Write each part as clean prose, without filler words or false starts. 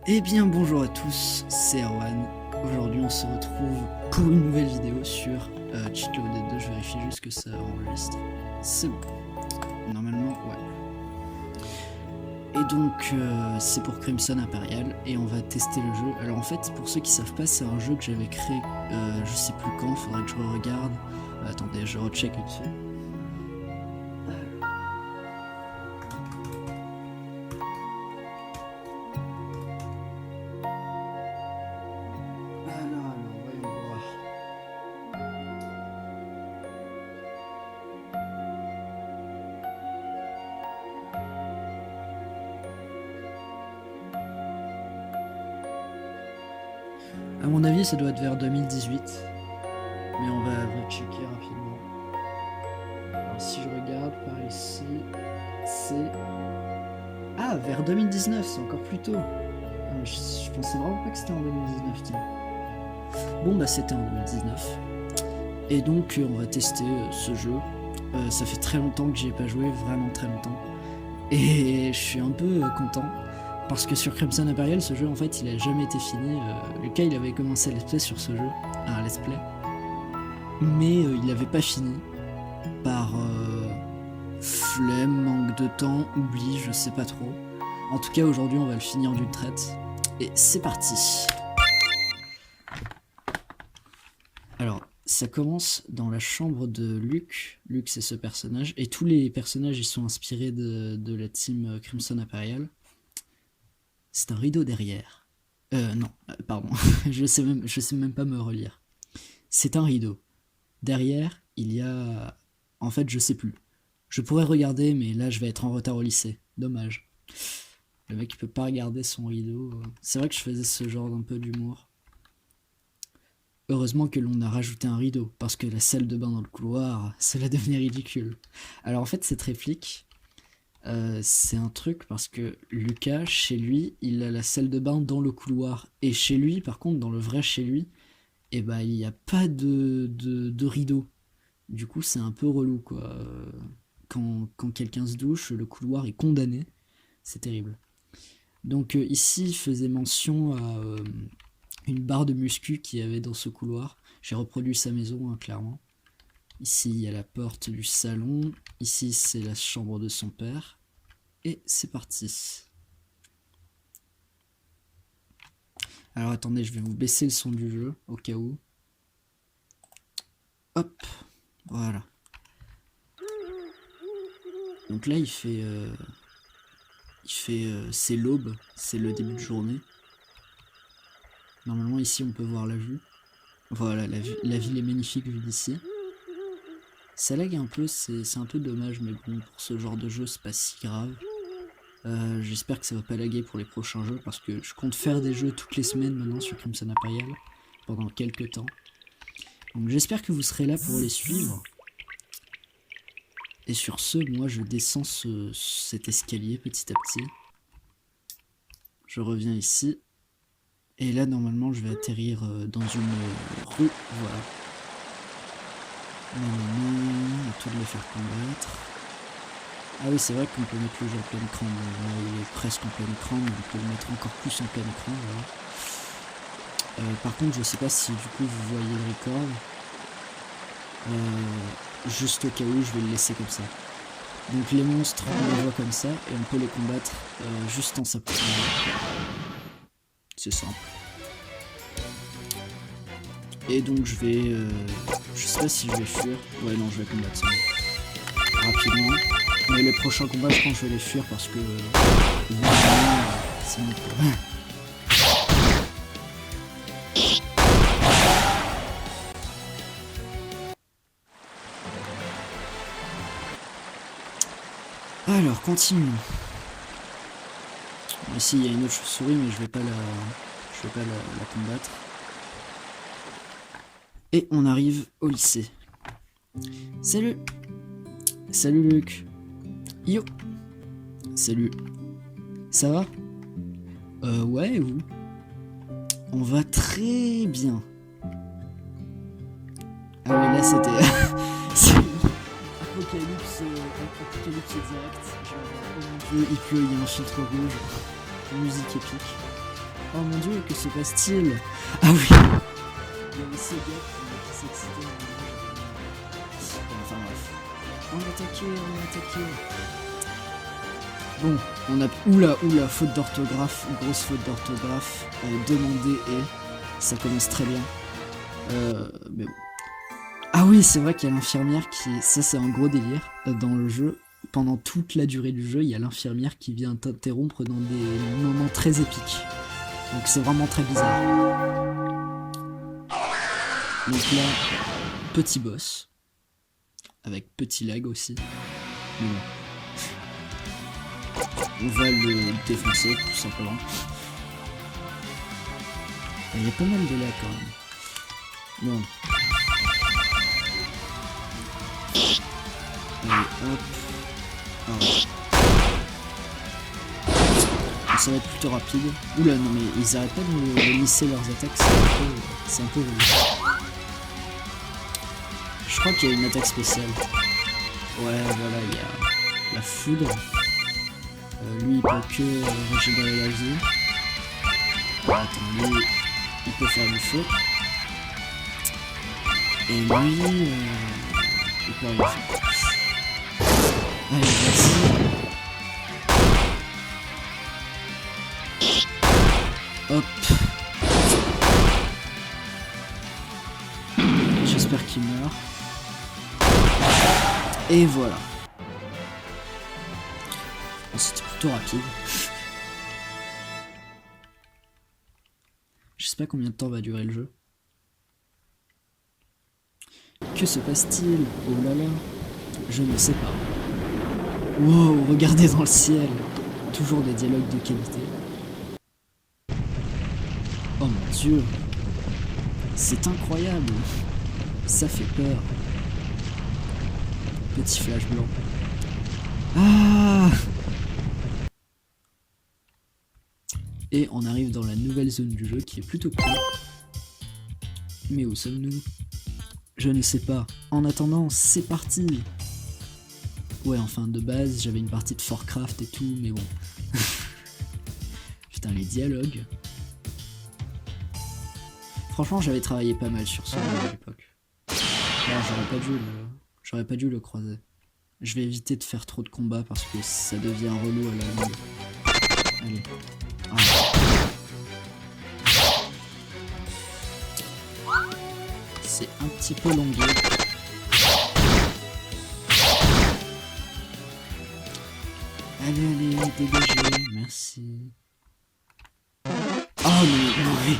Eh bien bonjour à tous, c'est Erwan. Aujourd'hui on se retrouve pour une nouvelle vidéo sur Cheat Loaded 2. Je vérifie juste que ça enregistre. C'est bon. Normalement, ouais. Et donc c'est pour Crimson Imperial et on va tester le jeu. Alors en fait, pour ceux qui savent pas, c'est un jeu que j'avais créé je sais plus quand, faudrait que je regarde. Attendez, je recheck vite fait. Voyons voir. À mon avis, ça doit être vers 2018. Mais on va checker rapidement. Alors si je regarde par ici, c'est... Ah, vers 2019, c'est encore plus tôt. Je pensais vraiment pas que c'était en 2019, tiens. Bon bah c'était en 2019. Et donc on va tester ce jeu. Ça fait très longtemps que j'y ai pas joué, vraiment très longtemps. Et je suis un peu content. Parce que sur Crimson Imperial, ce jeu en fait il a jamais été fini. Lucas il avait commencé à let's play sur ce jeu, un let's play. Mais il avait pas fini. Par flemme, manque de temps, oubli, je sais pas trop. En tout cas aujourd'hui on va le finir d'une traite. Et c'est parti. Alors ça commence dans la chambre de Luke. Luke c'est ce personnage. Et tous les personnages ils sont inspirés de la team Crimson Imperial. C'est un rideau derrière. Non, pardon. je sais même pas me relire. C'est un rideau. Derrière, il y a... En fait, je sais plus. Je pourrais regarder, mais là, je vais être en retard au lycée. Dommage. Le mec, il peut pas regarder son rideau. C'est vrai que je faisais ce genre d'un peu d'humour. Heureusement que l'on a rajouté un rideau, parce que la salle de bain dans le couloir, cela devenait ridicule. Alors en fait, cette réplique, c'est un truc parce que Lucas, chez lui, il a la salle de bain dans le couloir. Et chez lui, par contre, dans le vrai chez lui, et bah il n'y a pas de rideau. Du coup c'est un peu relou quoi. Quand quelqu'un se douche, le couloir est condamné. C'est terrible. Donc ici il faisait mention à une barre de muscu qu'il y avait dans ce couloir. J'ai reproduit sa maison hein, clairement. Ici il y a la porte du salon. Ici c'est la chambre de son père. Et c'est parti. Alors attendez, je vais vous baisser le son du jeu, au cas où. Hop, voilà. Donc là, c'est l'aube, c'est le début de journée. Normalement, ici, on peut voir la vue. Voilà, la ville est magnifique vue d'ici. Ça lag un peu, c'est un peu dommage, mais bon, pour ce genre de jeu, c'est pas si grave. J'espère que ça va pas laguer pour les prochains jeux parce que je compte faire des jeux toutes les semaines maintenant sur Crimson Imperial pendant quelques temps. Donc j'espère que vous serez là pour les suivre. Et sur ce, moi je descends cet escalier petit à petit. Je reviens ici. Et là normalement je vais atterrir dans une rue. Voilà. Non, à tout de le faire combattre. Ah oui, c'est vrai qu'on peut mettre le jeu en plein écran. Bon, là, il est presque en plein écran, mais on peut le mettre encore plus en plein écran. Voilà. Par contre, je sais pas si du coup vous voyez le record. Juste au cas où, je vais le laisser comme ça. Donc les monstres, on les voit comme ça, et on peut les combattre juste en s'appuyant. C'est simple. Et donc je vais... je sais pas si je vais fuir. Ouais, non, je vais combattre ça. Rapidement. Mais les prochains combats, je pense que je vais les fuir parce que... c'est mon problème. Alors, continuons. Ici, il y a une autre chauve-souris, mais je vais pas la combattre. Et on arrive au lycée. Salut! Salut Luc! Yo! Salut! Ça va? Ouais, et vous? On va très bien. Ah oui, là c'était... Apocalypse direct. Genre, il pleut, il y a un filtre rouge. Musique épique. Oh mon dieu, que se passe-t-il? Ah oui. Il y avait ce gars qui s'excitait. Enfin bref. On est attaqué. Bon, on a... Oula, faute d'orthographe, grosse faute d'orthographe. Demander et... Ça commence très bien. Mais bon. Ah oui, c'est vrai qu'il y a l'infirmière qui... Ça, c'est un gros délire. Dans le jeu, pendant toute la durée du jeu, il y a l'infirmière qui vient t'interrompre dans des moments très épiques. Donc c'est vraiment très bizarre. Donc là, petit boss. Avec petit lag aussi. Mais bon. On va le défoncer, tout simplement. Il y a pas mal de lag quand même. Bon. Allez, hop. Ah ouais. Ça va être plutôt rapide. Oula, non mais ils arrêtent pas de lisser leurs attaques, c'est un peu relou. Je crois qu'il y a une attaque spéciale. Ouais, voilà, il y a la foudre. Lui, il peut que régénérer la vie. Attends, lui, il peut faire du feu. Et lui, il peut rien faire. Allez, vas-y. Hop. J'espère qu'il meurt. Et voilà. Bon, c'était plutôt rapide. Je sais pas combien de temps va durer le jeu. Que se passe-t-il? Oh là là. Je ne sais pas. Wow, regardez dans le ciel. Toujours des dialogues de qualité. Oh mon dieu. C'est incroyable. Ça fait peur. Petit flash blanc. Ah! Et on arrive dans la nouvelle zone du jeu qui est plutôt cool. Mais où sommes-nous? Je ne sais pas. En attendant, c'est parti! Ouais, enfin, de base, j'avais une partie de Forcraft et tout, mais bon. Putain, les dialogues. Franchement, j'avais travaillé pas mal sur ce jeu à l'époque. Là, j'aurais pas dû le croiser. Je vais éviter de faire trop de combats parce que ça devient relou à la longue. Allez. Ah. C'est un petit peu longué. Allez, dégagez, merci. Oh mais oui.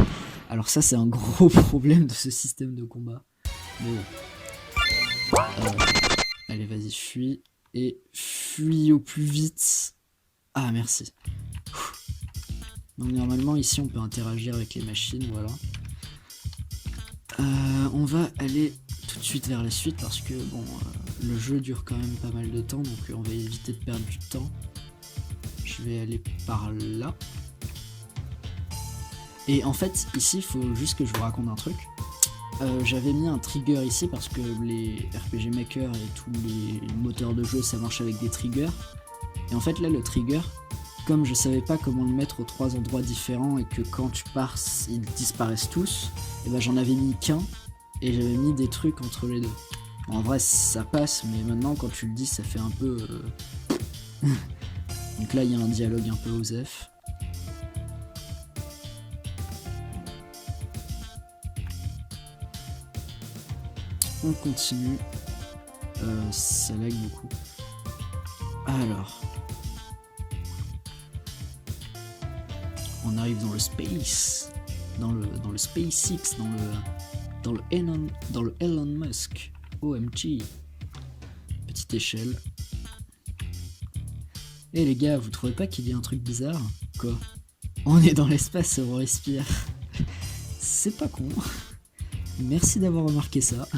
Alors ça c'est un gros problème de ce système de combat. Mais bon. Allez vas-y, fuis. Et fuis au plus vite. Ah merci. Donc normalement ici on peut interagir avec les machines, voilà. On va aller tout de suite vers la suite parce que bon, le jeu dure quand même pas mal de temps, donc on va éviter de perdre du temps. Je vais aller par là. Et en fait ici il faut juste que je vous raconte un truc. J'avais mis un trigger ici parce que les RPG Maker et tous les moteurs de jeu ça marche avec des triggers. Et en fait là le trigger, comme je savais pas comment le mettre aux 3 endroits différents et que quand tu pars ils disparaissent tous, et ben j'en avais mis qu'un et j'avais mis des trucs entre les deux. Bon, en vrai ça passe, mais maintenant quand tu le dis ça fait un peu... Donc là il y a un dialogue un peu osef. On continue. Ça lag beaucoup. Alors. On arrive dans le space. Dans le SpaceX. Dans le Elon Musk. OMG. Petite échelle. Et les gars, vous trouvez pas qu'il y a un truc bizarre? Quoi? On est dans l'espace et on respire. C'est pas con. Merci d'avoir remarqué ça.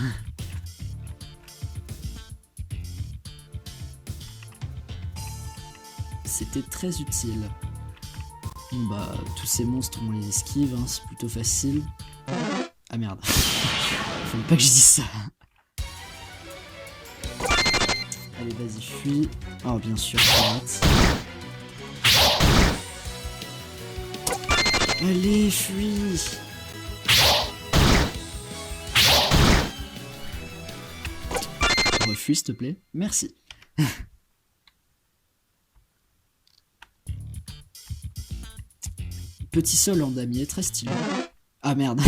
C'était très utile. Bon bah, tous ces monstres on les esquive, hein, c'est plutôt facile. Ah merde. Faut pas que je dise ça. Allez vas-y, fuis. Oh bien sûr, pirate. Allez, fuis. Refuse, s'il te plaît. Merci. Petit sol en damier, très stylé. Ah merde.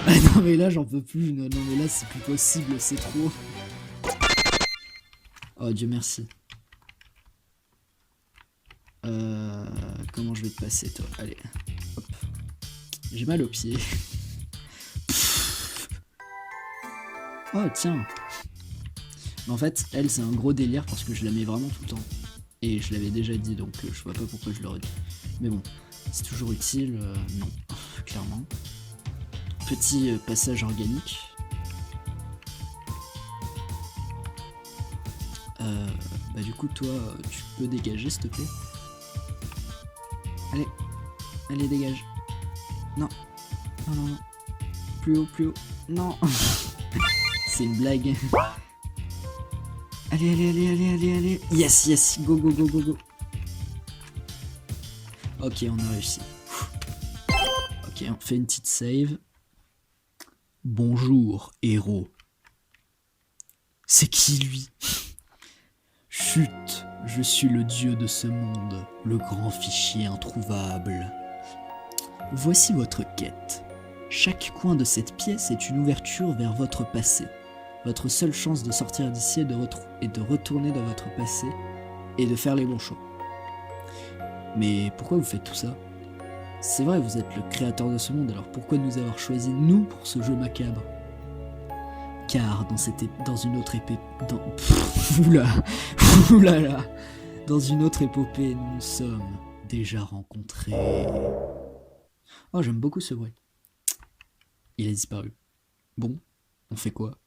Ah non mais là j'en peux plus, non, non mais là c'est plus possible, c'est trop. Oh Dieu merci. Comment je vais te passer toi? Allez, hop. J'ai mal aux pieds. Oh tiens. Mais en fait, elle c'est un gros délire parce que je la mets vraiment tout le temps. Et je l'avais déjà dit donc je vois pas pourquoi je le redis. Mais bon, c'est toujours utile, non, clairement. Petit passage organique. Bah du coup toi tu peux dégager s'il te plaît. Allez, allez dégage. Non, non, non, non. Plus haut, plus haut. Non. C'est une blague. Allez, allez, allez, allez, allez, allez. Yes, yes, go, go, go, go, go. Ok, on a réussi. Ok, on fait une petite save. Bonjour, héros. C'est qui lui? Chut, je suis le dieu de ce monde, le grand fichier introuvable. Voici votre quête. Chaque coin de cette pièce est une ouverture vers votre passé. Votre seule chance de sortir d'ici est de retourner dans votre passé et de faire les bons choix. Mais pourquoi vous faites tout ça? C'est vrai, vous êtes le créateur de ce monde, alors pourquoi nous avoir choisi nous pour ce jeu macabre? Car dans une autre épée... Oulala. Dans une autre épopée, nous nous sommes déjà rencontrés. Oh, j'aime beaucoup ce bruit. Il a disparu. Bon, on fait quoi?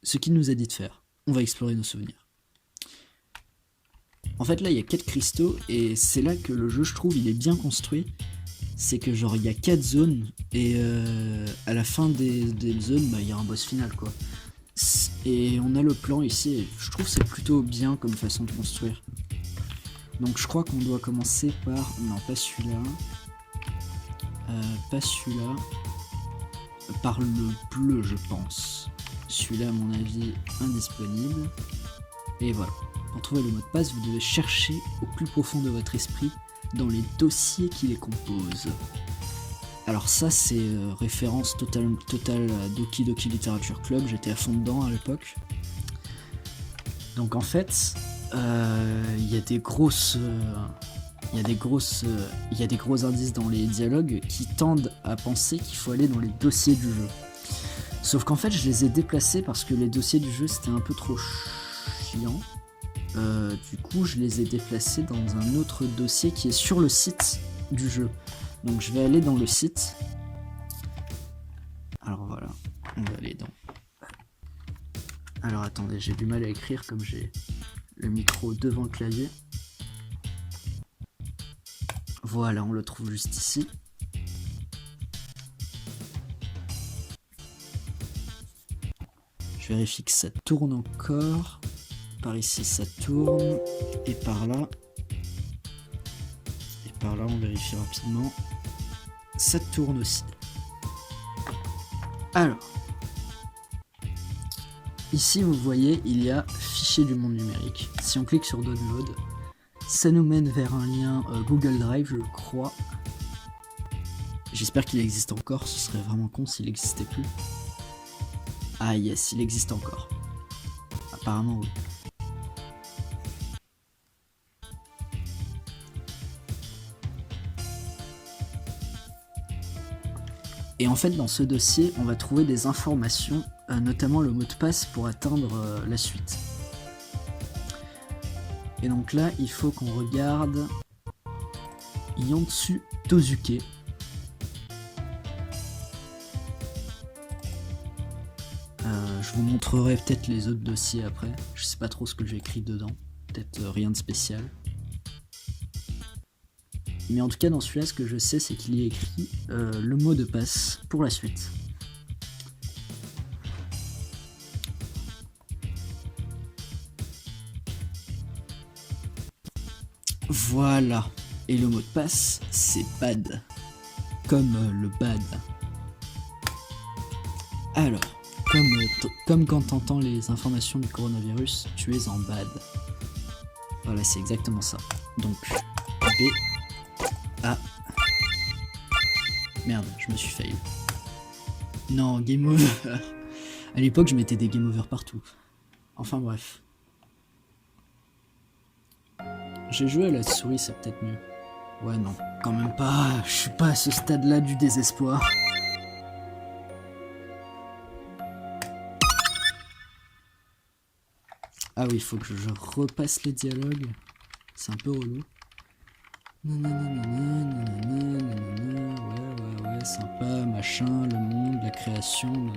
Ce qu'il nous a dit de faire. On va explorer nos souvenirs. En fait, là, il y a 4 cristaux, et c'est là que le jeu, je trouve, il est bien construit. C'est que genre, il y a 4 zones, et à la fin des zones, bah, il y a un boss final, quoi. Et on a le plan ici, et je trouve que c'est plutôt bien comme façon de construire. Donc je crois qu'on doit commencer par... Non, pas celui-là. Pas celui-là. Par le bleu, je pense. Celui-là, à mon avis, indisponible. Et voilà. Pour trouver le mot de passe, vous devez chercher au plus profond de votre esprit dans les dossiers qui les composent. Alors ça, c'est référence totale à Doki Doki Literature Club. J'étais à fond dedans à l'époque. Donc en fait, il y a des gros indices dans les dialogues qui tendent à penser qu'il faut aller dans les dossiers du jeu. Sauf qu'en fait, je les ai déplacés parce que les dossiers du jeu c'était un peu trop chiant. Du coup, je les ai déplacés dans un autre dossier qui est sur le site du jeu. Donc je vais aller dans le site. Alors voilà, on va aller dans... Alors attendez, j'ai du mal à écrire comme j'ai le micro devant le clavier. Voilà, on le trouve juste ici. Je vérifie que ça tourne encore. Par ici ça tourne. Et par là... Et par là on vérifie rapidement. Ça tourne aussi. Alors... Ici, vous voyez, il y a fichier du monde numérique. Si on clique sur Download, ça nous mène vers un lien Google Drive, je crois. J'espère qu'il existe encore, ce serait vraiment con s'il n'existait plus. Ah yes, il existe encore. Apparemment, oui. Et en fait, dans ce dossier, on va trouver des informations, notamment le mot de passe pour atteindre la suite. Et donc là, il faut qu'on regarde Yantsu Tozuke. Je vous montrerai peut-être les autres dossiers après. Je sais pas trop ce que j'ai écrit dedans. Peut-être rien de spécial. Mais en tout cas, dans celui-là, ce que je sais, c'est qu'il y a écrit le mot de passe pour la suite. Voilà. Et le mot de passe, c'est bad. Comme le bad. Alors, comme quand t'entends les informations du coronavirus, tu es en bad. Voilà, c'est exactement ça. Donc, B, A. Merde, je me suis fail. Non, game over. À l'époque, je mettais des game over partout. Enfin bref. J'ai joué à la souris, c'est peut-être mieux. Ouais, non, quand même pas. Je suis pas à ce stade-là du désespoir. Ah oui, il faut que je repasse les dialogues. C'est un peu relou. Ouais, sympa, machin, le monde, la création,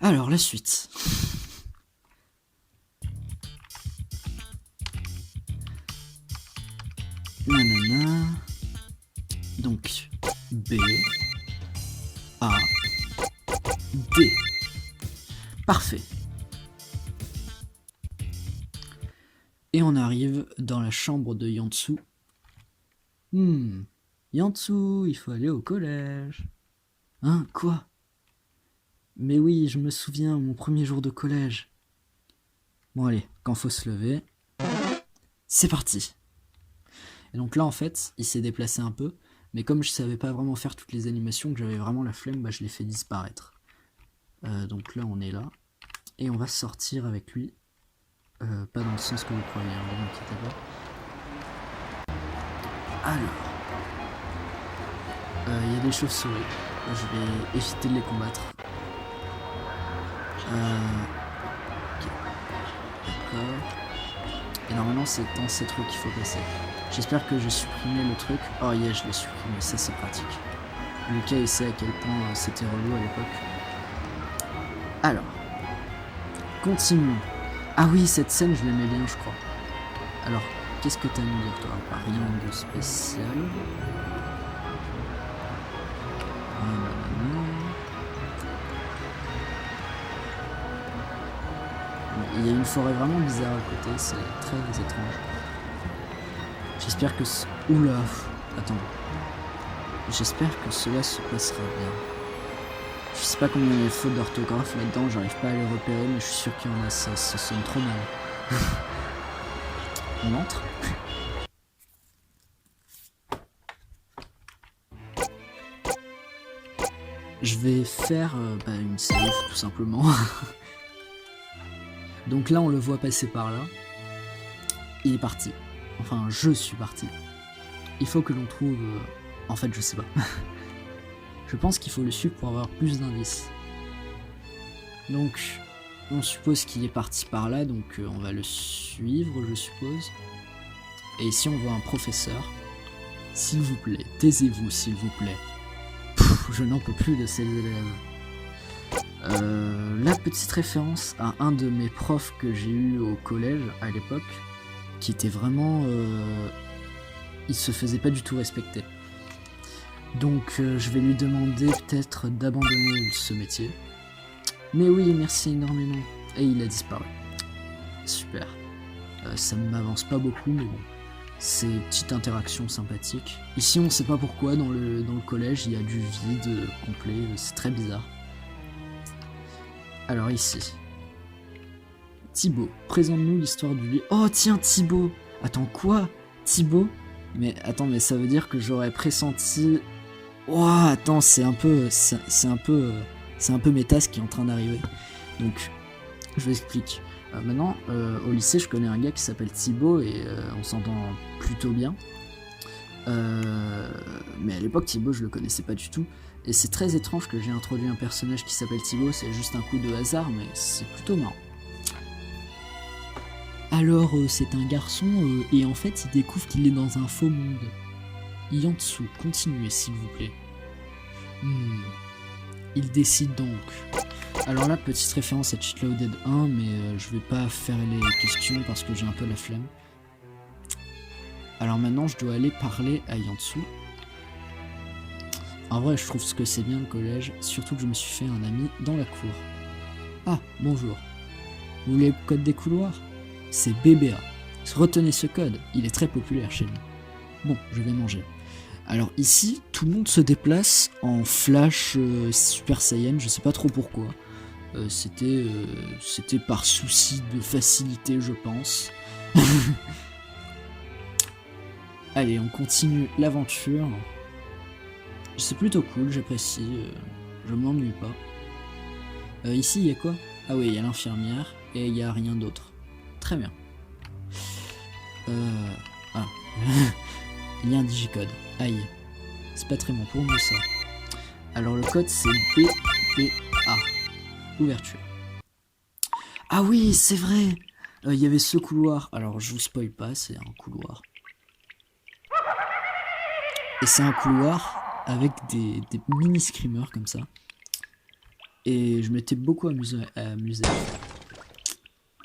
Alors, la suite. Nanana. Donc, B, A, D. Parfait. Et on arrive dans la chambre de Yantsu. Yantsu, il faut aller au collège. Hein, quoi? Mais oui, je me souviens, mon premier jour de collège. Bon allez, quand faut se lever, c'est parti. Et donc là en fait, il s'est déplacé un peu, mais comme je savais pas vraiment faire toutes les animations, que j'avais vraiment la flemme, bah je l'ai fait disparaître. Donc là on est là, et on va sortir avec lui. Pas dans le sens que vous croyez, ne vous inquiétez pas. Alors, il y a des chauves-souris, je vais éviter de les combattre. Ok. D'accord. Et normalement c'est dans ces trucs qu'il faut passer. J'espère que j'ai supprimé le truc. Oh yeah, je l'ai supprimé, ça c'est pratique. Lucas il sait à quel point c'était relou à l'époque. Alors, continuons. Ah oui, cette scène je l'aimais bien je crois. Alors, qu'est-ce que t'as à nous dire toi? Rien de spécial. Il y a une forêt vraiment bizarre à côté, c'est très étrange. J'espère que... Oula, attends. J'espère que cela se passera bien. Je sais pas combien il y a de fautes d'orthographe là-dedans, j'arrive pas à les repérer, mais je suis sûr qu'il y en a, ça sonne trop mal. On entre. Je vais faire une save, tout simplement. Donc là, on le voit passer par là. Il est parti. Enfin, je suis parti. Il faut que l'on trouve... En fait, je sais pas. Je pense qu'il faut le suivre pour avoir plus d'indices. Donc, on suppose qu'il est parti par là, donc on va le suivre, je suppose. Et ici, on voit un professeur. S'il vous plaît, taisez-vous, s'il vous plaît. Je n'en peux plus de ces élèves. La petite référence à un de mes profs que j'ai eu au collège à l'époque, qui était vraiment... il se faisait pas du tout respecter. Donc je vais lui demander peut-être d'abandonner ce métier. Mais oui, merci énormément. Et il a disparu. Super. Ça ne m'avance pas beaucoup, mais bon. C'est une petite interaction sympathique. Ici, on sait pas pourquoi, dans le collège, il y a du vide complet. C'est très bizarre. Alors ici. Thibaut, présente-nous l'histoire du livre. Oh tiens, Thibaut. Attends, quoi? Thibaut? Mais attends, mais ça veut dire que j'aurais pressenti... Oh, attends, c'est un peu méta ce qui est en train d'arriver. Donc, je vous explique. Maintenant, au lycée, je connais un gars qui s'appelle Thibaut et on s'entend plutôt bien. Mais à l'époque, Thibaut, je le connaissais pas du tout. Et c'est très étrange que j'ai introduit un personnage qui s'appelle Thibaut, c'est juste un coup de hasard, mais c'est plutôt marrant. Alors, c'est un garçon, et en fait, il découvre qu'il est dans un faux monde. Yantsu, continuez s'il vous plaît. Il décide donc. Alors là, petite référence à Cheat Loaded 1, mais je vais pas faire les questions parce que j'ai un peu la flemme. Alors maintenant, je dois aller parler à Yantsu. En vrai, je trouve que c'est bien le collège, surtout que je me suis fait un ami dans la cour. Ah, bonjour. Vous voulez le code des couloirs? c'est BBA. Retenez ce code, il est très populaire chez nous. Bon, je vais manger. Alors ici, tout le monde se déplace en Flash Super Saiyan, je sais pas trop pourquoi. C'était par souci de facilité, je pense. Allez, on continue l'aventure. C'est plutôt cool, j'apprécie. Je m'ennuie pas. Ici, il y a quoi? Ah oui, il y a l'infirmière et il y a rien d'autre. Très bien. Ah. Il y a un digicode. Aïe. C'est pas très bon pour nous, ça. Alors, le code, c'est BBA. Ouverture. Ah oui, c'est vrai. Il y avait ce couloir. Alors, je vous spoil pas, c'est un couloir. Et c'est un couloir avec des mini screamers comme ça. Et je m'étais beaucoup amusé à le faire.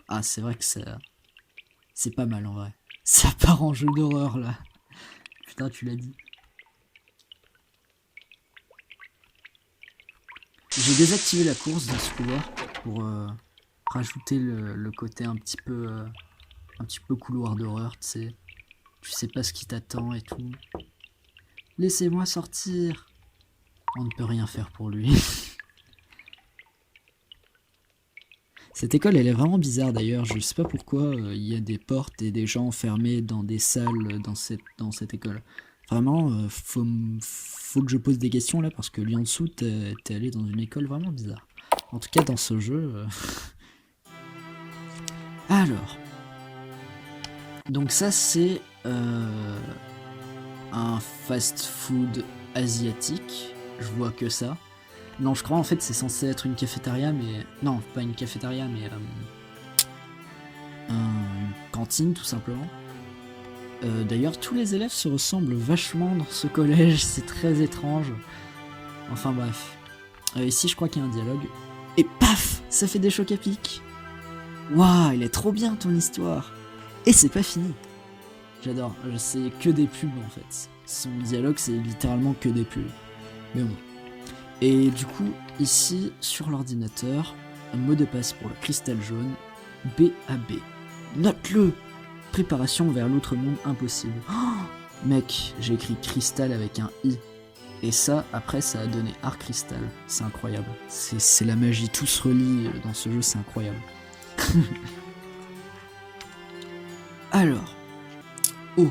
Ah, c'est vrai que ça... C'est pas mal en vrai. Ça part en jeu d'horreur là. Putain, tu l'as dit. J'ai désactivé la course dans ce couloir pour rajouter le côté un petit peu couloir d'horreur, tu sais pas ce qui t'attend et tout. Laissez-moi sortir. On ne peut rien faire pour lui. Cette école, elle est vraiment bizarre d'ailleurs. Je sais pas pourquoi il y a des portes et des gens enfermés dans des salles dans cette école. Vraiment, faut que je pose des questions là parce que lui en dessous, t'es allé dans une école vraiment bizarre. En tout cas, dans ce jeu. Alors. Donc ça, c'est un fast-food asiatique. Je vois que ça. Non, je crois en fait c'est censé être une cafétéria, mais... Non, pas une cafétéria, mais... une cantine, tout simplement. D'ailleurs, tous les élèves se ressemblent vachement dans ce collège, c'est très étrange. Enfin bref. Ici, je crois qu'il y a un dialogue. Et paf, ça fait des chocs à pic. Waouh, il est trop bien ton histoire. Et c'est pas fini. J'adore, c'est que des pubs en fait. Son dialogue, c'est littéralement que des pubs. Mais bon. Et du coup, ici, sur l'ordinateur, un mot de passe pour le cristal jaune, BAB. Note-le! Préparation vers l'autre monde impossible. Oh, mec, j'ai écrit cristal avec un I. Et ça, après, ça a donné art cristal. C'est incroyable. C'est la magie, tout se relie dans ce jeu, c'est incroyable. Alors. Oh,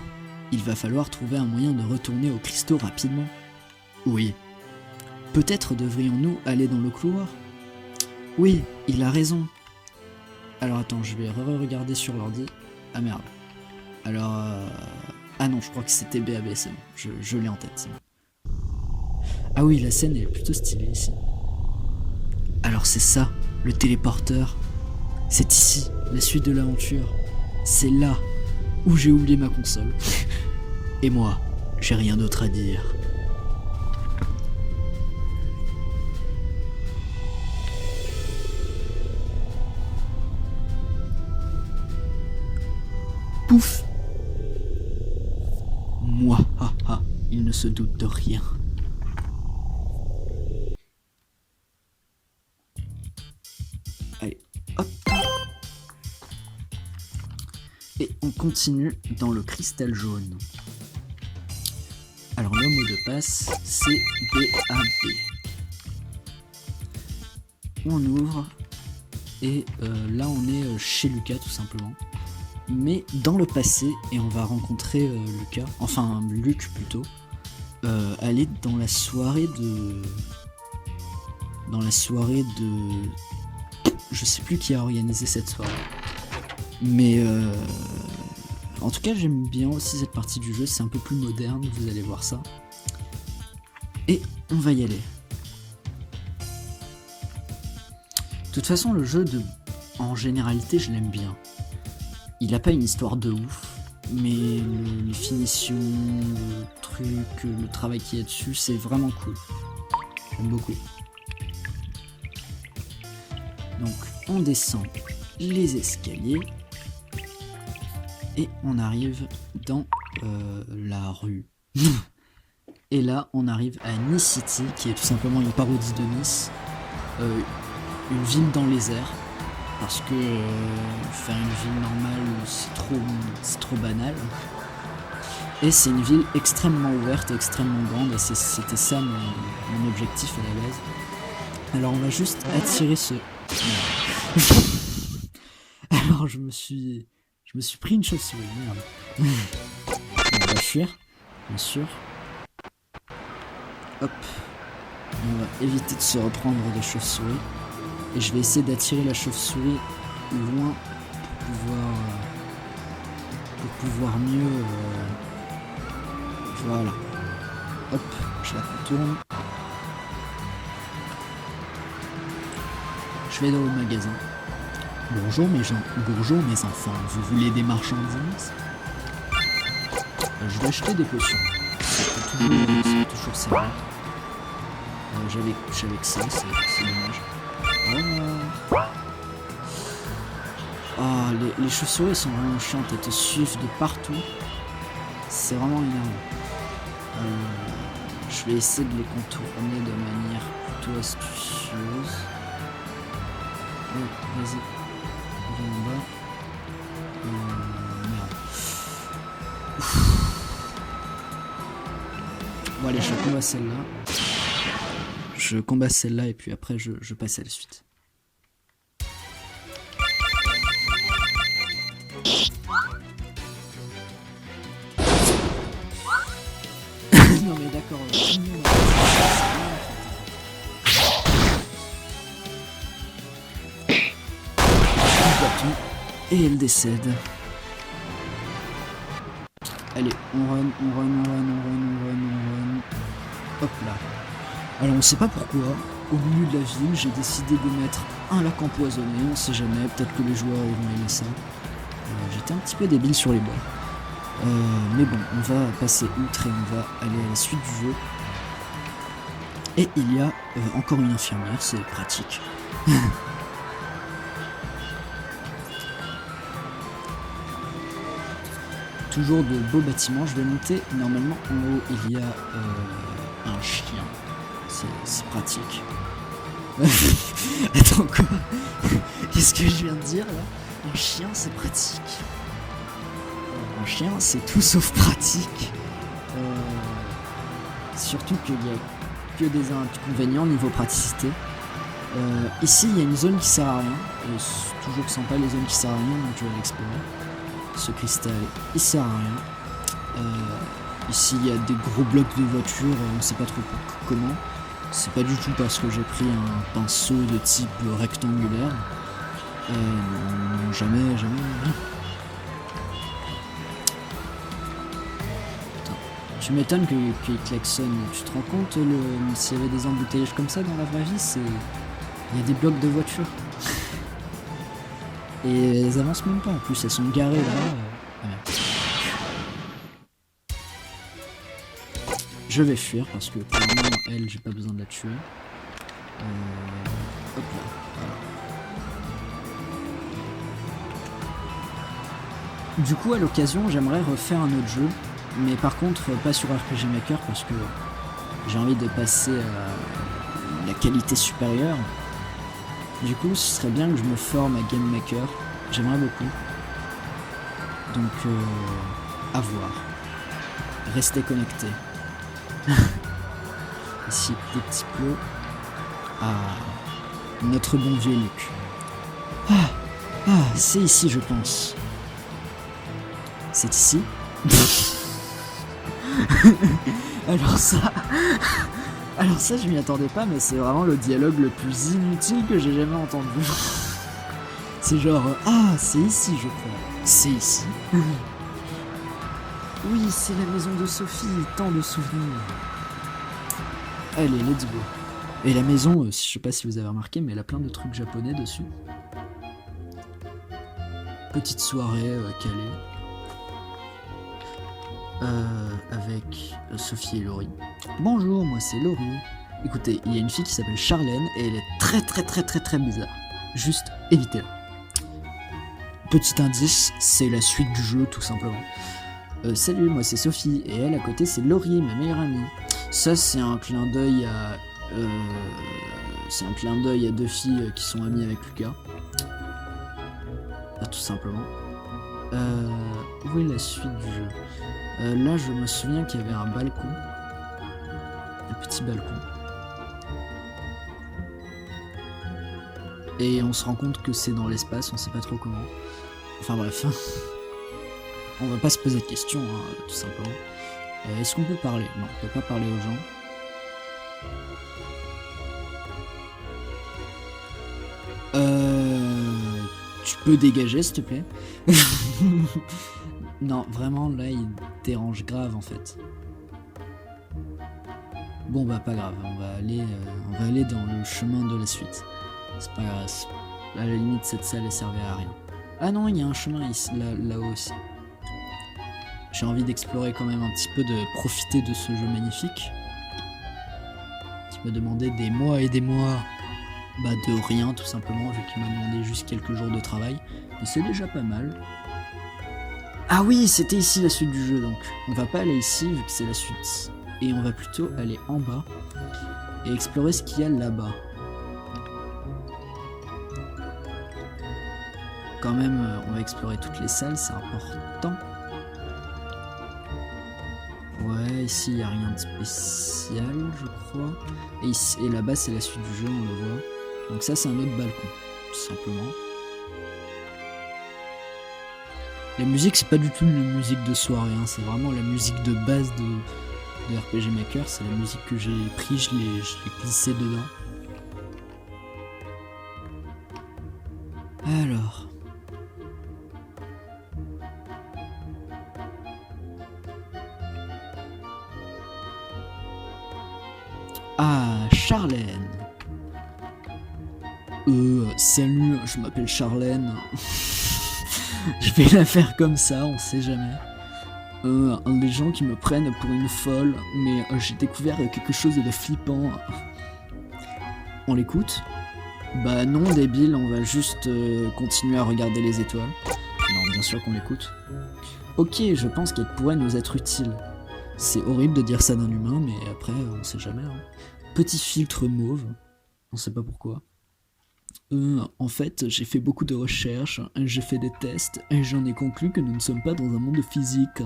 il va falloir trouver un moyen de retourner aux cristaux rapidement. Oui. Peut-être devrions-nous aller dans le couloir? Oui, il a raison. Alors attends, je vais re-regarder sur l'ordi. Ah merde. Alors... Ah non, je crois que c'était BAB, c'est bon. Je l'ai en tête, c'est bon. Ah oui, la scène est plutôt stylée ici. Alors c'est ça, le téléporteur. C'est ici, la suite de l'aventure. C'est là où j'ai oublié ma console. Et moi, j'ai rien d'autre à dire. Pouf! Moi, haha, il ne se doute de rien. Allez, hop! Et on continue dans le cristal jaune. Alors le mot de passe, c'est BAB. On ouvre, et là on est chez Lucas tout simplement. Mais dans le passé, et on va rencontrer Lucas, enfin Luc plutôt, elle est dans la soirée de... Je sais plus qui a organisé cette soirée. Mais en tout cas j'aime bien aussi cette partie du jeu, c'est un peu plus moderne, vous allez voir ça. Et on va y aller. De toute façon le jeu en généralité je l'aime bien. Il a pas une histoire de ouf, mais les finitions, le truc, le travail qu'il y a dessus, c'est vraiment cool. J'aime beaucoup. Donc on descend les escaliers et on arrive dans la rue. Et là on arrive à Nice City, qui est tout simplement une parodie de Nice, une ville dans les airs. parce que faire une ville normale, c'est trop banal. Et c'est une ville extrêmement ouverte et extrêmement grande, et c'était ça mon objectif à la base. Alors on va juste attirer ce... Alors je me suis pris une chauve-souris, merde. On va fuir, bien sûr. Hop. On va éviter de se reprendre des chauves-souris. Et je vais essayer d'attirer la chauve-souris loin pour pouvoir mieux... Voilà. Hop, je la contourne. Je vais dans le magasin. Bonjour mes gens, bonjour mes enfants, vous voulez des marchandises? Je vais acheter des potions. C'est toujours sérieux. J'avais que ça, c'est dommage. Voilà. Ah, les chauves-souris sont vraiment chiantes, elles te suivent de partout. C'est vraiment énervant. Je vais essayer de les contourner de manière plutôt astucieuse. Oh, vas-y. Viens en bas. Merde. Bon allez, je combats celle-là. Je combats celle-là et puis après je passe à la suite. Non mais d'accord. Et elle décède. Allez, on run. Hop là. Alors on sait pas pourquoi, au milieu de la ville, j'ai décidé de mettre un lac empoisonné, on sait jamais, peut-être que les joueurs ils vont aimer ça. J'étais un petit peu débile sur les bords. Mais bon, on va passer outre et on va aller à la suite du jeu. Et il y a encore une infirmière, c'est pratique. Toujours de beaux bâtiments, je vais monter. Normalement en haut il y a un chien, c'est pratique. Attends quoi? Qu'est-ce que je viens de dire là? Un chien c'est pratique. Un chien c'est tout sauf pratique. Surtout qu'il y a que des inconvénients niveau praticité. Ici il y a une zone qui sert à rien. C'est toujours sympa les zones qui servent à rien, donc je vais l'explorer. Ce cristal il sert à rien. Ici il y a des gros blocs de voitures, on sait pas trop comment. C'est pas du tout parce que j'ai pris un pinceau de type rectangulaire. Non, jamais. Putain. Tu m'étonnes qu'il klaxonne. Tu te rends compte s'il y avait des embouteillages comme ça dans la vraie vie, il y a des blocs de voitures. Et elles avancent même pas en plus, elles sont garées là. Je vais fuir parce que pour le moment, elle, j'ai pas besoin de la tuer. Hop là, voilà. Du coup, à l'occasion, j'aimerais refaire un autre jeu, mais par contre, pas sur RPG Maker parce que j'ai envie de passer à la qualité supérieure. Du coup, ce serait bien que je me forme à Game Maker. J'aimerais beaucoup. Donc, à voir. Restez connectés. Ici, des petits plots. Ah, notre bon vieux Luc. C'est ici, je pense. C'est ici. Alors ça, je m'y attendais pas, mais c'est vraiment le dialogue le plus inutile que j'ai jamais entendu. C'est genre, c'est ici, je crois. C'est ici. Oui, c'est la maison de Sophie, tant de souvenirs. Allez, let's go. Et la maison, je sais pas si vous avez remarqué, mais elle a plein de trucs japonais dessus. Petite soirée calée. Avec Sophie et Laurie. Bonjour, moi c'est Laurie. Écoutez, il y a une fille qui s'appelle Charlène et elle est très bizarre. Juste évitez-la. Petit indice, c'est la suite du jeu tout simplement. Salut, moi c'est Sophie et elle à côté c'est Laurie, ma meilleure amie. Ça c'est un clin d'œil à deux filles qui sont amies avec Lucas. tout simplement. Où est la suite du jeu? Là, je me souviens qu'il y avait un balcon. Un petit balcon. Et on se rend compte que c'est dans l'espace, on sait pas trop comment. Enfin bref. On va pas se poser de questions, hein, tout simplement. Est-ce qu'on peut parler? Non, on peut pas parler aux gens. Tu peux dégager, s'il te plaît? Non, vraiment, là, il dérange grave, en fait. Bon, bah, pas grave, on va aller dans le chemin de la suite. C'est pas grave. À la limite, cette salle, elle servait à rien. Ah non, il y a un chemin ici, là-haut aussi. J'ai envie d'explorer quand même un petit peu, de profiter de ce jeu magnifique. Qui m'a demandé des mois et des mois de rien, tout simplement, vu qu'il m'a demandé juste quelques jours de travail. Mais c'est déjà pas mal. Ah oui, c'était ici la suite du jeu, donc. On va pas aller ici, vu que c'est la suite. Et on va plutôt aller en bas et explorer ce qu'il y a là-bas. Quand même, on va explorer toutes les salles, c'est important. Ouais, ici il n'y a rien de spécial, je crois. Et là-bas, c'est la suite du jeu, on le voit. Donc ça, c'est un autre balcon, tout simplement. La musique, c'est pas du tout une musique de soirée, hein, c'est vraiment la musique de base de RPG Maker. C'est la musique que j'ai pris, je l'ai glissé dedans. Alors... Ah, Charlène. Salut, je m'appelle Charlène. Je vais la faire comme ça, on sait jamais. Les gens qui me prennent pour une folle, mais j'ai découvert quelque chose de flippant. On l'écoute? Bah non, débile, on va juste continuer à regarder les étoiles. Non, bien sûr qu'on l'écoute. Ok, je pense qu'elle pourrait nous être utile. C'est horrible de dire ça d'un humain, mais après, on sait jamais. Hein. Petit filtre mauve, on sait pas pourquoi. En fait, j'ai fait beaucoup de recherches, j'ai fait des tests, et j'en ai conclu que nous ne sommes pas dans un monde physique.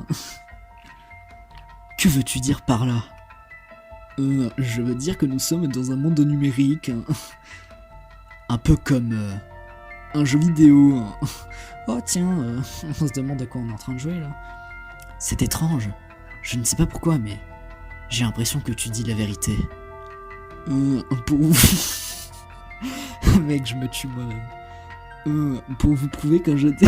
Que veux-tu dire par là? Je veux dire que nous sommes dans un monde numérique. Un peu comme un jeu vidéo. Oh tiens, on se demande à quoi on est en train de jouer là. C'est étrange. Je ne sais pas pourquoi, mais j'ai l'impression que tu dis la vérité. Pour vous... Mec, je me tue moi-même. Pour vous prouver que je t'ai...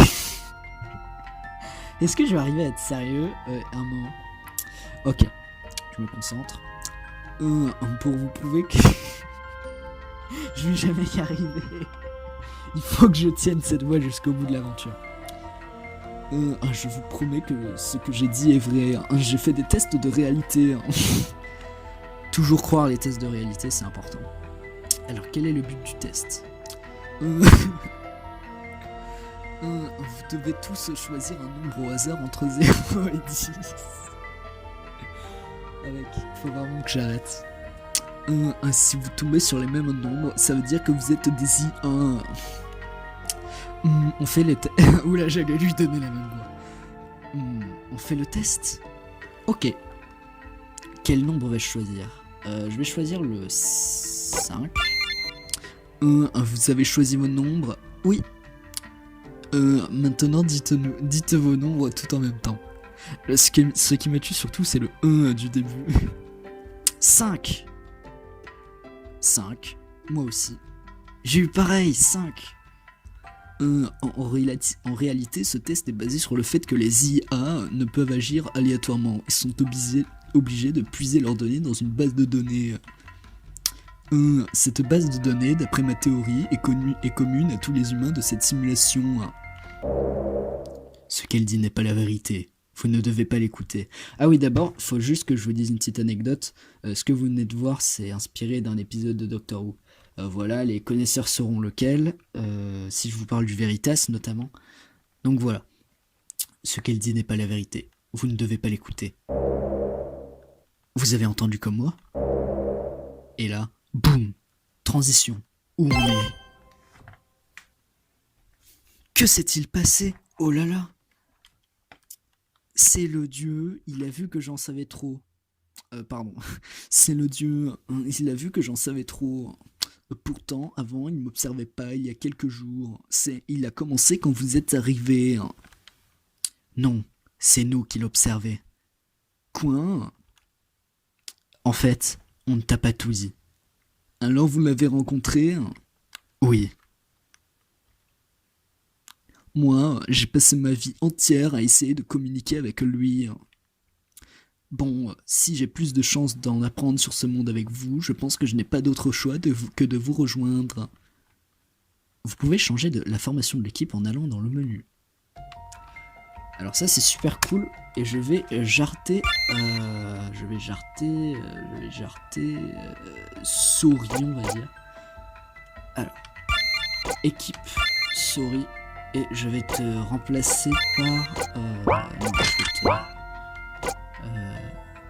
Est-ce que je vais arriver à être sérieux un moment? Ok, je me concentre. Pour vous prouver que... je vais jamais y arriver. Il faut que je tienne cette voie jusqu'au bout de l'aventure. Je vous promets que ce que j'ai dit est vrai. J'ai fait des tests de réalité. Toujours croire les tests de réalité, c'est important. Alors, quel est le but du test? Vous devez tous choisir un nombre au hasard entre 0 et 10. Avec, faut vraiment que j'arrête. Si vous tombez sur les mêmes nombres, ça veut dire que vous êtes des I1. On fait les tests. Oula, j'allais lui donner la même voix. On fait le test. Ok. Quel nombre vais-je choisir? Je vais choisir le 5. Vous avez choisi vos nombres? Oui. Maintenant, dites vos nombres tout en même temps. Ce qui me tue surtout, c'est le 1 du début. 5. 5. Moi aussi. J'ai eu pareil, 5. En réalité, ce test est basé sur le fait que les IA ne peuvent agir aléatoirement et sont obligés de puiser leurs données dans une base de données. Cette base de données, d'après ma théorie, est commune à tous les humains de cette simulation. Ce qu'elle dit n'est pas la vérité. Vous ne devez pas l'écouter. Ah oui, d'abord, faut juste que je vous dise une petite anecdote. Ce que vous venez de voir, c'est inspiré d'un épisode de Doctor Who. Voilà, les connaisseurs sauront lequel, si je vous parle du Veritas notamment. Donc voilà, ce qu'elle dit n'est pas la vérité. Vous ne devez pas l'écouter. Vous avez entendu comme moi? Et là, boum, transition. Où on est? Que s'est-il passé? Oh là là. C'est le dieu, il a vu que j'en savais trop. Pardon. C'est le dieu, hein, il a vu que j'en savais trop. Pourtant, avant, il ne m'observait pas il y a quelques jours. Il a commencé quand vous êtes arrivé. Non, c'est nous qui l'observait. Quoi? En fait, on ne t'a pas tout dit. Alors vous l'avez rencontré? Oui. Moi, j'ai passé ma vie entière à essayer de communiquer avec lui. Bon, si j'ai plus de chances d'en apprendre sur ce monde avec vous, je pense que je n'ai pas d'autre choix que de vous rejoindre. Vous pouvez changer la formation de l'équipe en allant dans le menu. Alors ça c'est super cool et je vais jarter Sori on va dire. Alors équipe Sori et je vais te remplacer par non, je vais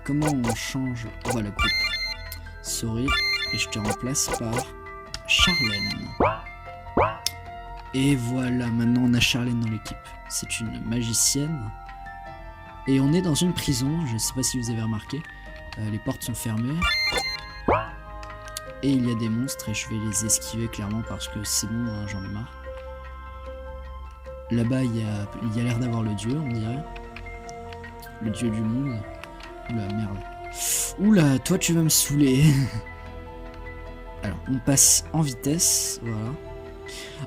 comment on change, voilà groupe Sori et je te remplace par Charlène. Et voilà, maintenant on a Charlène dans l'équipe. C'est une magicienne. Et on est dans une prison, je ne sais pas si vous avez remarqué. Les portes sont fermées. Et il y a des monstres et je vais les esquiver clairement parce que c'est bon, hein, j'en ai marre. Là-bas, il y a l'air d'avoir le dieu, on dirait. Le dieu du monde. Oula, merde. Oula, toi tu vas me saouler. Alors, on passe en vitesse, voilà.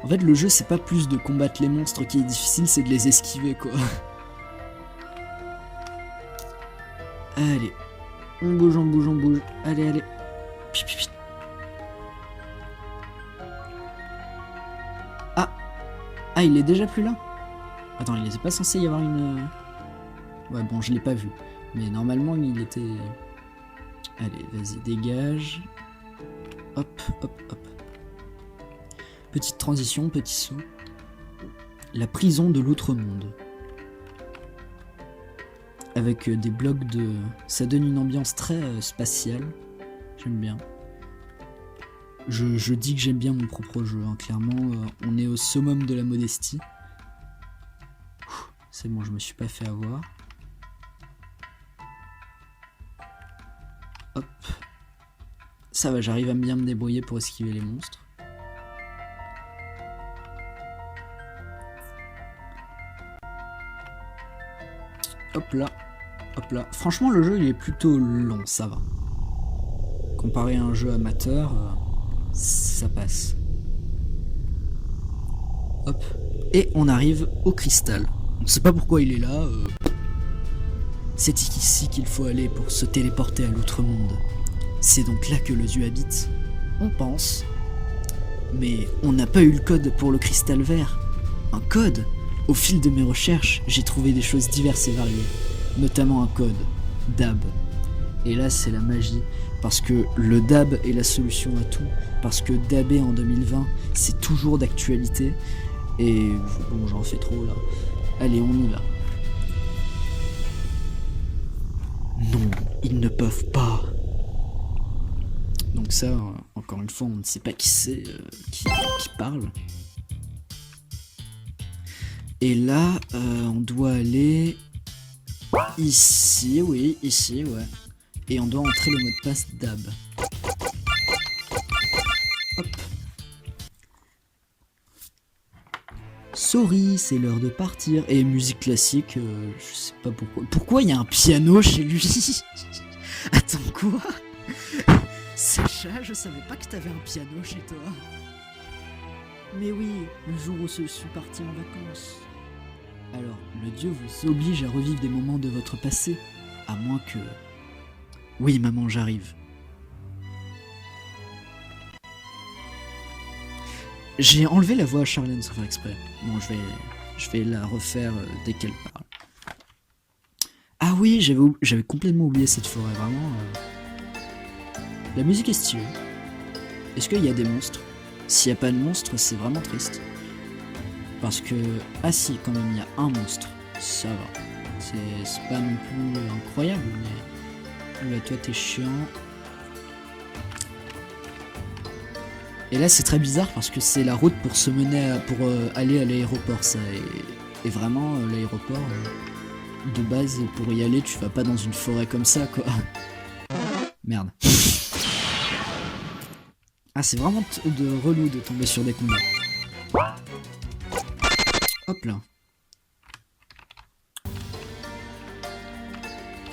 En fait, le jeu, c'est pas plus de combattre les monstres qui est difficile, c'est de les esquiver, quoi. Allez. On bouge, on bouge, on bouge. Allez, allez. Pip, pip, pip. Ah. Ah, il est déjà plus là? Attends, il était pas censé y avoir une... Ouais, bon, je l'ai pas vu. Mais normalement, il était... Allez, vas-y, dégage. Hop, hop, hop. Petite transition, petit saut. La prison de l'autre monde. Avec des blocs de... Ça donne une ambiance très spatiale. J'aime bien. Je dis que j'aime bien mon propre jeu. Hein. Clairement, on est au summum de la modestie. C'est bon, je me suis pas fait avoir. Hop. Ça va, j'arrive à bien me débrouiller pour esquiver les monstres. Hop là, hop là. Franchement, le jeu il est plutôt long, ça va. Comparé à un jeu amateur, ça passe. Hop. Et on arrive au cristal. On ne sait pas pourquoi il est là. C'est ici qu'il faut aller pour se téléporter à l'autre monde. C'est donc là que le dieu habite. On pense. Mais on n'a pas eu le code pour le cristal vert. Un code? Au fil de mes recherches, j'ai trouvé des choses diverses et variées, notamment un code, DAB. Et là, c'est la magie, parce que le DAB est la solution à tout, parce que DAB en 2020, c'est toujours d'actualité, et bon, j'en fais trop là. Allez, on y va. Non, ils ne peuvent pas. Donc ça, encore une fois, on ne sait pas qui c'est qui parle. Et là, on doit aller ici, oui, ici, ouais. Et on doit entrer le mot de passe DAB. Hop. Sorry, c'est l'heure de partir. Et musique classique, je sais pas pourquoi. Pourquoi il y a un piano chez lui? Attends, quoi? Sacha, je savais pas que t'avais un piano chez toi. Mais oui, le jour où je suis parti en vacances. Alors, le dieu vous oblige à revivre des moments de votre passé, à moins que... Oui, maman, j'arrive. J'ai enlevé la voix à Charlène sans faire exprès. Bon, je vais la refaire dès qu'elle parle. Ah oui, j'avais complètement oublié cette forêt, vraiment. La musique est stylée. Est-ce qu'il y a des monstres? S'il n'y a pas de monstres, c'est vraiment triste. Parce que... Ah si, quand même, il y a un monstre. Ça va. C'est pas non plus incroyable, mais... Là, toi, t'es chiant. Et là c'est très bizarre parce que c'est la route pour se mener pour aller à l'aéroport ça. Et vraiment l'aéroport de base pour y aller tu vas pas dans une forêt comme ça quoi. Merde. Ah c'est vraiment de relou de tomber sur des combats. Hop là.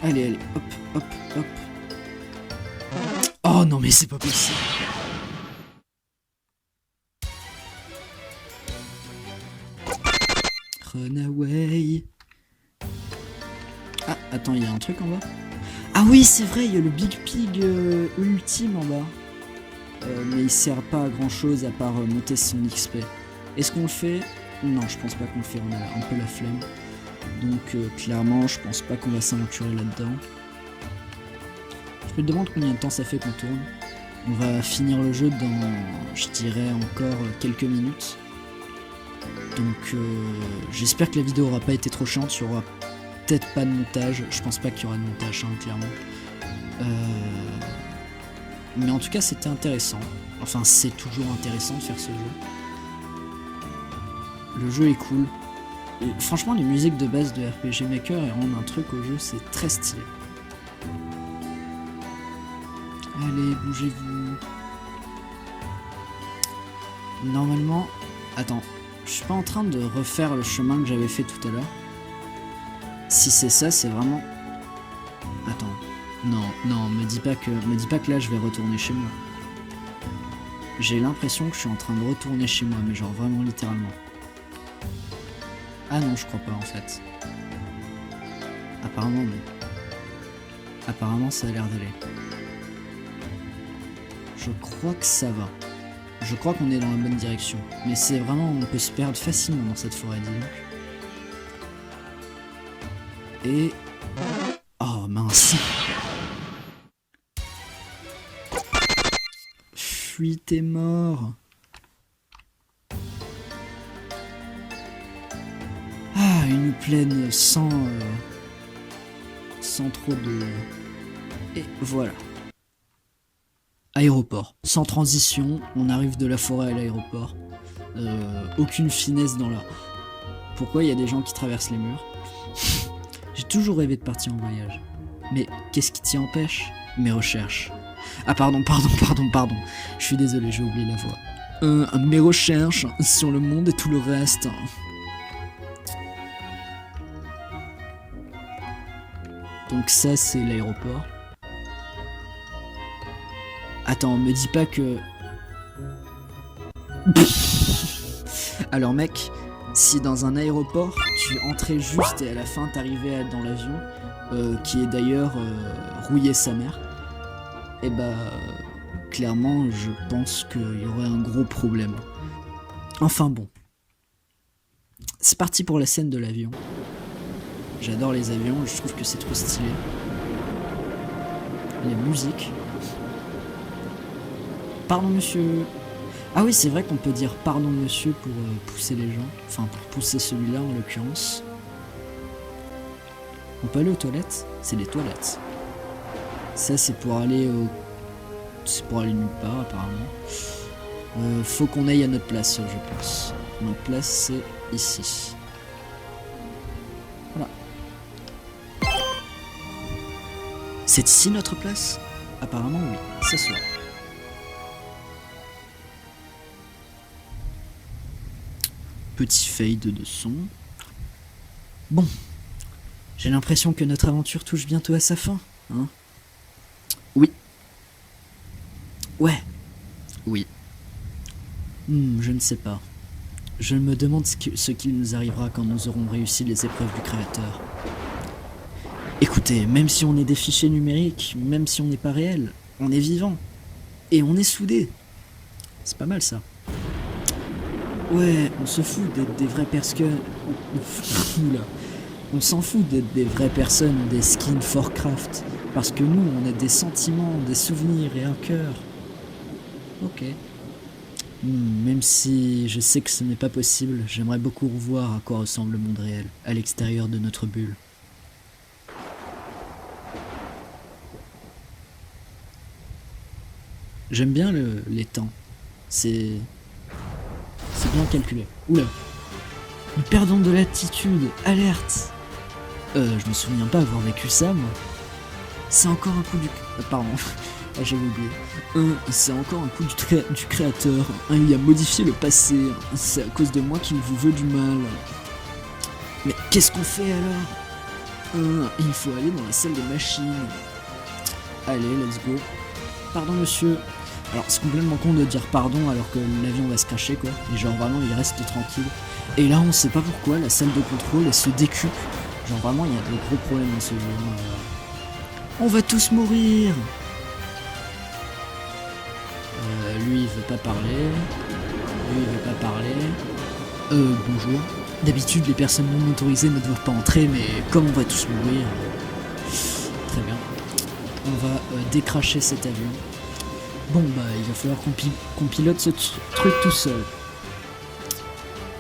Allez, allez, hop, hop, hop. Oh non mais c'est pas possible. Runaway. Ah, attends, il y a un truc en bas. Ah oui, c'est vrai, il y a le Big Pig ultime en bas. Mais il sert pas à grand chose à part monter son XP. Est-ce qu'on le fait? Non, je pense pas qu'on le fait, on a un peu la flemme. Donc clairement, je pense pas qu'on va s'aventurer là-dedans. Je me demande combien de temps ça fait qu'on tourne. On va finir le jeu dans, je dirais, encore quelques minutes. Donc j'espère que la vidéo aura pas été trop chiante, il y aura peut-être pas de montage, je pense pas qu'il y aura de montage hein, clairement. Mais en tout cas c'était intéressant, enfin c'est toujours intéressant de faire ce jeu. Le jeu est cool. Et franchement les musiques de base de RPG Maker elles rendent un truc au jeu, c'est très stylé. Allez, bougez-vous. Normalement... Attends, je suis pas en train de refaire le chemin que j'avais fait tout à l'heure. Si c'est ça, c'est vraiment... Attends. Non, non, me dis pas que là je vais retourner chez moi. J'ai l'impression que je suis en train de retourner chez moi, mais genre vraiment littéralement. Ah non, je crois pas en fait. Apparemment non. Apparemment ça a l'air d'aller. Je crois que ça va. Je crois qu'on est dans la bonne direction. Mais c'est vraiment, on peut se perdre facilement dans cette forêt, dis donc. Et... Oh mince. Fuis, t'es mort. Ah, une plaine sans trop de... Et voilà. Aéroport. Sans transition, on arrive de la forêt à l'aéroport. Aucune finesse dans la... Pourquoi il y a des gens qui traversent les murs? J'ai toujours rêvé de partir en voyage. Mais qu'est-ce qui t'y empêche? Mes recherches. Ah pardon. Je suis désolé, j'ai oublié la voix. Mes recherches sur le monde et tout le reste. Donc ça c'est l'aéroport. Attends, me dis pas que... Alors mec, si dans un aéroport, tu entrais juste et à la fin t'arrivais dans l'avion, qui est d'ailleurs rouillé sa mère, et bah clairement je pense qu'il y aurait un gros problème. Enfin bon. C'est parti pour la scène de l'avion. J'adore les avions, je trouve que c'est trop stylé. Les musiques. Pardon monsieur. Ah oui c'est vrai qu'on peut dire pardon monsieur pour pousser les gens. Enfin pour pousser celui-là en l'occurrence. On peut aller aux toilettes? C'est les toilettes. Ça c'est pour aller au... C'est pour aller nulle part apparemment. Faut qu'on aille à notre place je pense. Notre place c'est ici. Voilà. C'est ici notre place? Apparemment oui, c'est ça. Petit fade de son. Bon, j'ai l'impression que notre aventure touche bientôt à sa fin, hein? Oui. Ouais. Oui. Je ne sais pas. Je me demande ce qu'il nous arrivera quand nous aurons réussi les épreuves du Créateur. Écoutez, même si on est des fichiers numériques, même si on n'est pas réel, on est vivant. Et on est soudés. C'est pas mal ça. Ouais, on se fout d'être des vraies personnes. Oula. On s'en fout d'être des vraies personnes, des skins Forcraft. Parce que nous, on a des sentiments, des souvenirs et un cœur. Ok. Même si je sais que ce n'est pas possible, j'aimerais beaucoup revoir à quoi ressemble le monde réel, à l'extérieur de notre bulle. J'aime bien l'étang. C'est bien calculé. Oula. Nous perdons de l'attitude. Alerte. Je me souviens pas avoir vécu ça, moi. C'est encore un coup du... pardon. Ah, j'avais oublié. C'est encore un coup du créateur. Il a modifié le passé. C'est à cause de moi qu'il vous veut du mal. Mais qu'est-ce qu'on fait alors? Il faut aller dans la salle des machines. Allez, let's go. Pardon, monsieur. Alors, c'est complètement con de dire pardon alors que l'avion va se cracher, quoi. Et genre, vraiment, il reste tranquille. Et là, on sait pas pourquoi, la salle de contrôle, elle se décupe. Genre, vraiment, il y a de gros problèmes dans ce jeu. On va tous mourir. Lui, il veut pas parler. Lui, il veut pas parler. Bonjour. D'habitude, les personnes non autorisées ne doivent pas entrer, mais comme on va tous mourir... Très bien. On va décracher cet avion. Bon, bah, il va falloir qu'on pilote ce truc tout seul.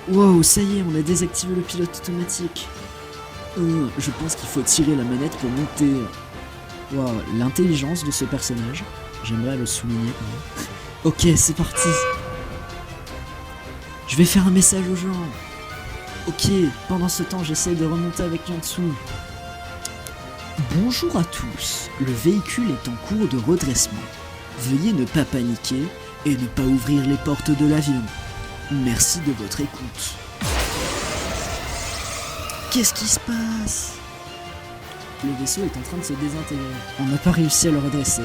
Wow, ça y est, on a désactivé le pilote automatique. Je pense qu'il faut tirer la manette pour monter. Wow, l'intelligence de ce personnage. J'aimerais le souligner quand même. Ok, c'est parti. Je vais faire un message aux gens. Ok, pendant ce temps, j'essaie de remonter avec Yansu. Bonjour à tous. Le véhicule est en cours de redressement. Veuillez ne pas paniquer et ne pas ouvrir les portes de l'avion. Merci de votre écoute. Qu'est-ce qui se passe? Le vaisseau est en train de se désintégrer. On n'a pas réussi à le redresser.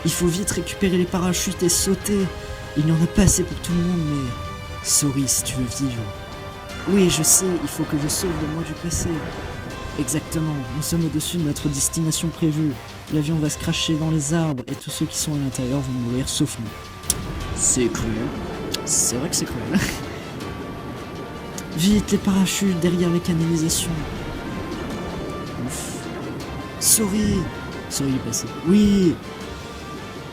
Il faut vite récupérer les parachutes et sauter. Il n'y en a pas assez pour tout le monde, mais... Sorry si tu veux vivre. Oui, je sais, il faut que je sauve le moi du passé. Exactement, nous sommes au-dessus de notre destination prévue. L'avion va se cracher dans les arbres et tous ceux qui sont à l'intérieur vont mourir sauf nous. C'est cruel. C'est vrai que c'est cruel. Vite, les parachutes derrière les canalisations. Ouf. Sorry il est passé. Oui.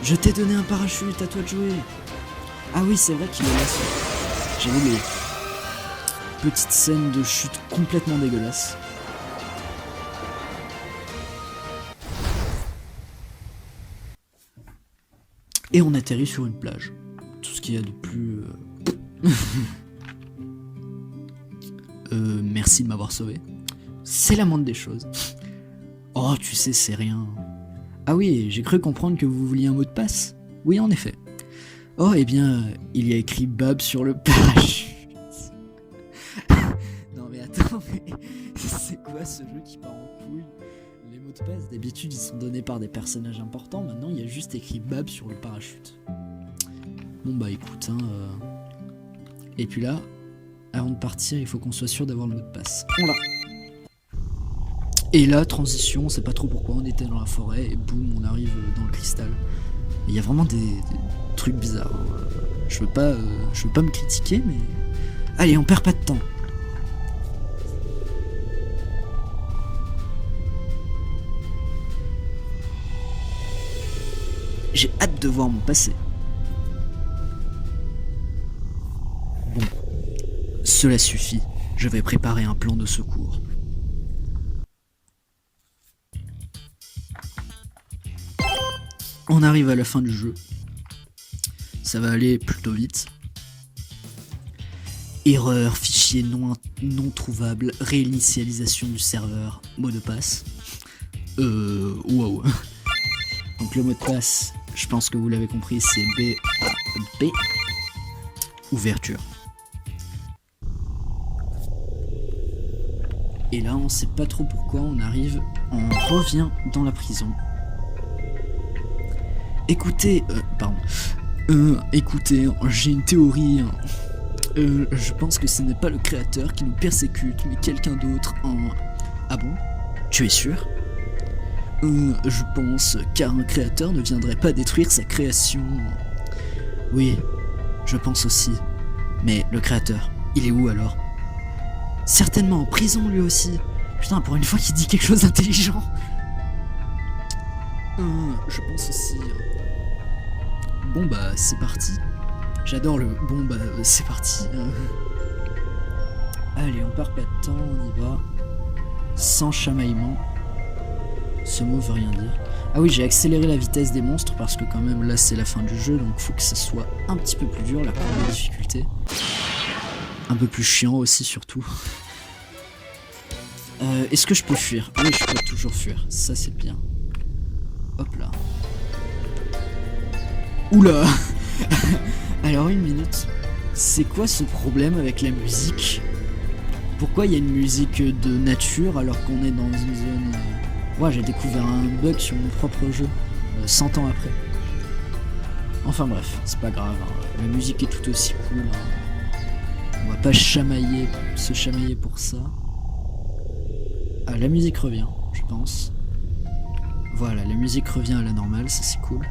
Je t'ai donné un parachute, à toi de jouer. Ah oui, c'est vrai qu'il est là. J'ai oublié. Petite scène de chute complètement dégueulasse. Et on atterrit sur une plage. Tout ce qu'il y a de plus... merci de m'avoir sauvé. C'est la moindre des choses. Oh, tu sais, c'est rien. Ah oui, j'ai cru comprendre que vous vouliez un mot de passe. Oui, en effet. Oh, eh bien, il y a écrit Bob sur le parachute. Non mais attends, mais c'est quoi ce jeu qui part en couille? Les mots de passe, d'habitude, ils sont donnés par des personnages importants. Maintenant, il y a juste écrit Bob sur le parachute. Bon bah écoute, hein... Et puis là, avant de partir, il faut qu'on soit sûr d'avoir le mot de passe. On l'a. Et là, transition, on sait pas trop pourquoi, on était dans la forêt, et boum, on arrive dans le cristal. Il y a vraiment des trucs bizarres. Je veux pas me critiquer, mais... Allez, on perd pas de temps. J'ai hâte de voir mon passé. Bon, cela suffit. Je vais préparer un plan de secours. On arrive à la fin du jeu. Ça va aller plutôt vite. Erreur, fichier non trouvable, réinitialisation du serveur, mot de passe. Wow. Donc le mot de passe, je pense que vous l'avez compris, c'est B. Ouverture. Et là, on sait pas trop pourquoi, on revient dans la prison. Écoutez, écoutez, j'ai une théorie. Je pense que ce n'est pas le créateur qui nous persécute, mais quelqu'un d'autre. Ah bon? Tu es sûr? Je pense, car un créateur ne viendrait pas détruire sa création. Oui, je pense aussi. Mais le créateur, il est où alors? Certainement en prison lui aussi. Putain, pour une fois qu'il dit quelque chose d'intelligent. Je pense aussi. Bon bah c'est parti. J'adore le bon bah c'est parti. Allez, on perd pas de temps, on y va. Sans chamaillement. Ce mot veut rien dire. Ah oui, j'ai accéléré la vitesse des monstres parce que quand même là c'est la fin du jeu, donc faut que ça soit un petit peu plus dur, la courbe de difficulté. Un peu plus chiant aussi surtout. Est-ce que je peux fuir? Oui, je peux toujours fuir, ça c'est bien. Hop là. Oula. Alors une minute, c'est quoi ce problème avec la musique? Pourquoi il y a une musique de nature alors qu'on est dans une zone... Ouais, j'ai découvert un bug sur mon propre jeu, 100 ans après. Enfin bref, c'est pas grave, hein. La musique est tout aussi cool, hein. On va pas se chamailler pour ça. Ah, la musique revient, je pense. Voilà, la musique revient à la normale, ça c'est cool.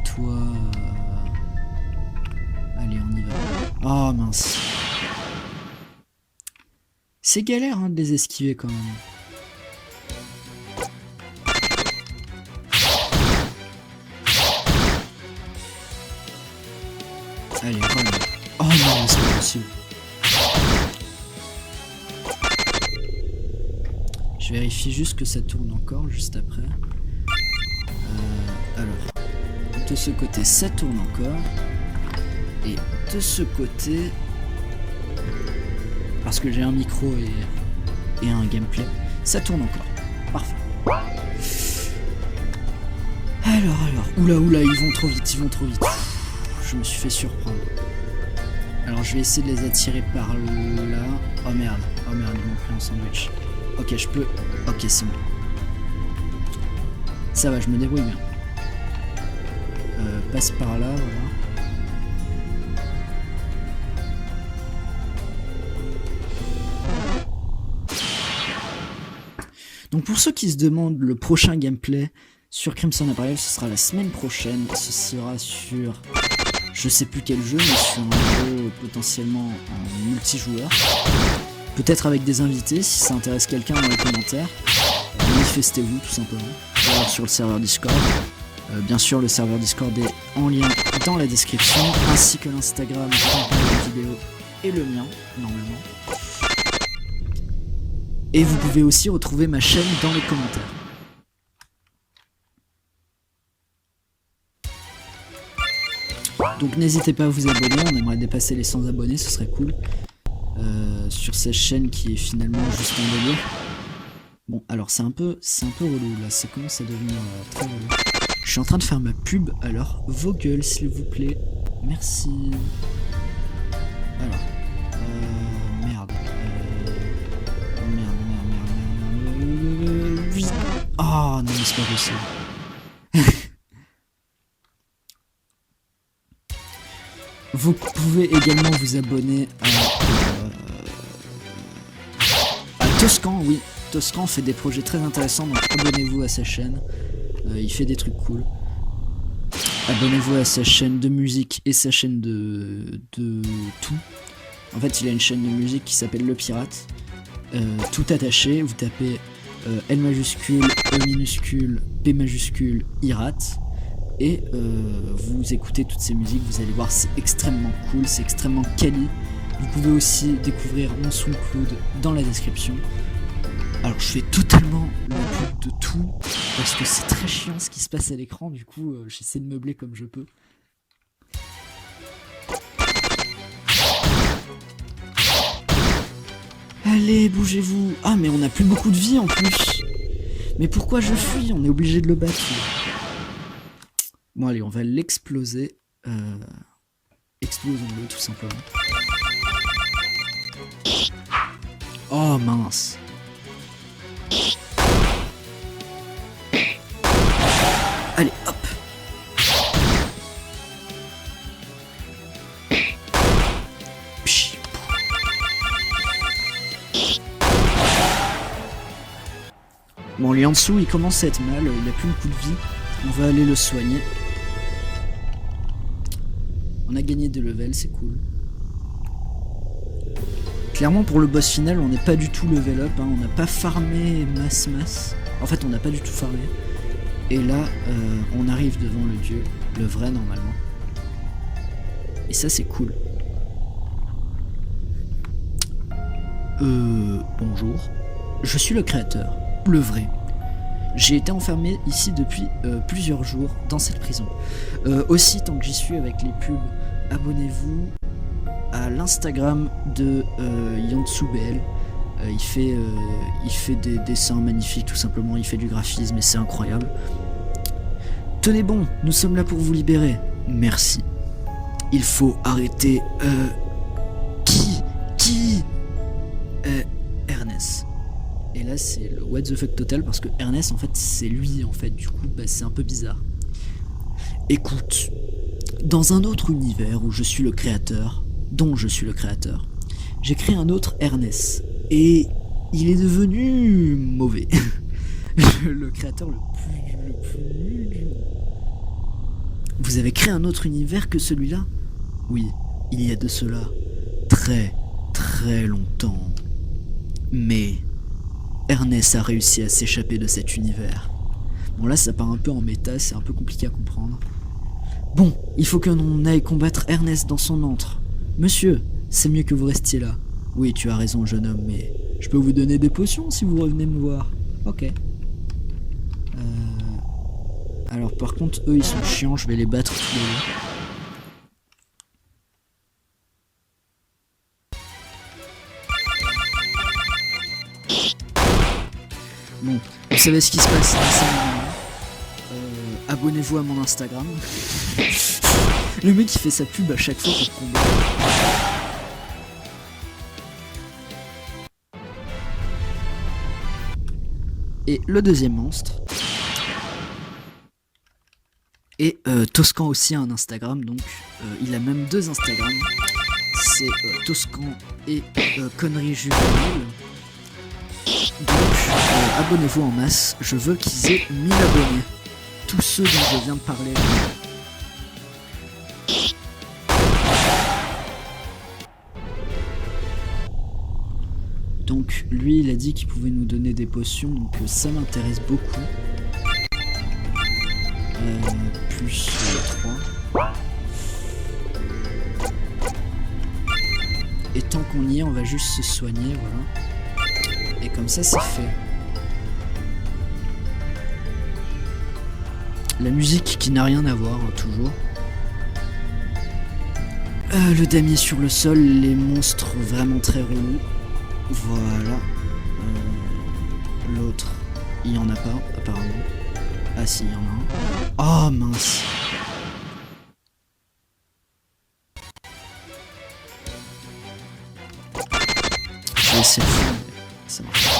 Toi... Allez, on y va. Oh mince. C'est galère hein, de les esquiver quand même. Allez, run. Oh non, c'est pas possible. Je vérifie juste que ça tourne encore, juste après. Alors, de ce côté, ça tourne encore. Et de ce côté... Parce que j'ai un micro et un gameplay, ça tourne encore. Parfait. Alors... Oula, ils vont trop vite. Je me suis fait surprendre. Alors je vais essayer de les attirer par là. Oh merde, ils m'ont pris un sandwich. Ok, je peux... Ok, c'est bon. Ça va, je me débrouille bien. Passe par là, voilà. Donc pour ceux qui se demandent, le prochain gameplay sur Crimson Apparel, ce sera la semaine prochaine. Ce sera sur... Je sais plus quel jeu, mais sur un jeu potentiellement en multijoueur. Peut-être avec des invités, si ça intéresse quelqu'un dans les commentaires. Manifestez-vous tout simplement. Alors, sur le serveur Discord. Bien sûr, le serveur Discord est en lien dans la description, ainsi que l'Instagram de la vidéo et le mien, normalement. Et vous pouvez aussi retrouver ma chaîne dans les commentaires. Donc n'hésitez pas à vous abonner, on aimerait dépasser les 100 abonnés, ce serait cool. Sur cette chaîne qui est finalement juste un délire. Bon, alors c'est un peu relou là, ça commence à devenir très relou. Je suis en train de faire ma pub, alors vos gueules s'il vous plaît. Merci. Alors. Merde. Merde. Oh non, mais c'est pas possible. Vous pouvez également vous abonner à Toscan, oui. Toscan fait des projets très intéressants, donc abonnez-vous à sa chaîne. Il fait des trucs cool. Abonnez-vous à sa chaîne de musique et sa chaîne de tout. En fait, il a une chaîne de musique qui s'appelle Le Pirate. Tout attaché, vous tapez L majuscule, E minuscule, P majuscule, Irat. Et vous écoutez toutes ces musiques, vous allez voir, c'est extrêmement cool, c'est extrêmement quali. Vous pouvez aussi découvrir mon SoundCloud dans la description. Alors je fais totalement la pub de tout, parce que c'est très chiant ce qui se passe à l'écran, du coup j'essaie de meubler comme je peux. Allez, bougez-vous. Ah mais on a plus beaucoup de vie en plus. Mais pourquoi je fuis? On est obligé de le battre. Bon allez, on va l'exploser. Explosons-le tout simplement. Oh mince. Allez, hop. Bon, lui en dessous, il commence à être mal, il a plus beaucoup de vie. On va aller le soigner. On a gagné des levels, c'est cool. Clairement, pour le boss final, on n'est pas du tout level up, hein. On n'a pas farmé masse. En fait, on n'a pas du tout farmé. Et là, on arrive devant le dieu, le vrai normalement. Et ça, c'est cool. Bonjour. Je suis le créateur, le vrai. J'ai été enfermé ici depuis plusieurs jours dans cette prison. Aussi, tant que j'y suis avec les pubs, abonnez-vous à l'Instagram de YantsuBL. Il fait des dessins magnifiques, tout simplement. Il fait du graphisme et c'est incroyable. Tenez bon, nous sommes là pour vous libérer. Merci. Il faut arrêter. Qui Ernest. Et là, c'est le what the fuck total parce que Ernest, en fait, c'est lui, en fait. Du coup, c'est un peu bizarre. Écoute, dans un autre univers où je suis le créateur, dont je suis le créateur, j'ai créé un autre Ernest. Et il est devenu mauvais. Le créateur le plus nul du monde. Vous avez créé un autre univers que celui-là? Oui, il y a de cela très longtemps. Mais Ernest a réussi à s'échapper de cet univers. Bon là ça part un peu en méta, c'est un peu compliqué à comprendre. Bon, il faut que l'on aille combattre Ernest dans son antre. Monsieur, c'est mieux que vous restiez là. Oui, tu as raison jeune homme, mais je peux vous donner des potions si vous revenez me voir. Ok. Alors par contre, eux ils sont chiants, je vais les battre tous les deux. Bon, vous savez ce qui se passe abonnez-vous à mon Instagram. Le mec il fait sa pub à chaque fois pour combat. Et le deuxième monstre. Et Toscan aussi a un Instagram, donc il a même deux Instagrams. C'est Toscan et Conneries Juvéniles. Donc abonnez-vous en masse, je veux qu'ils aient 1000 abonnés. Tous ceux dont je viens de parler. Donc lui il a dit qu'il pouvait nous donner des potions, donc ça m'intéresse beaucoup. Plus 3. Et tant qu'on y est, on va juste se soigner, voilà. Et comme ça, c'est fait. La musique qui n'a rien à voir, hein, toujours. Le damier sur le sol, les monstres vraiment très relous. Voilà. L'autre, il n'y en a pas, apparemment. Ah si, il y en a un. Oh mince. Je vais essayer de faire, mais ça marche pas.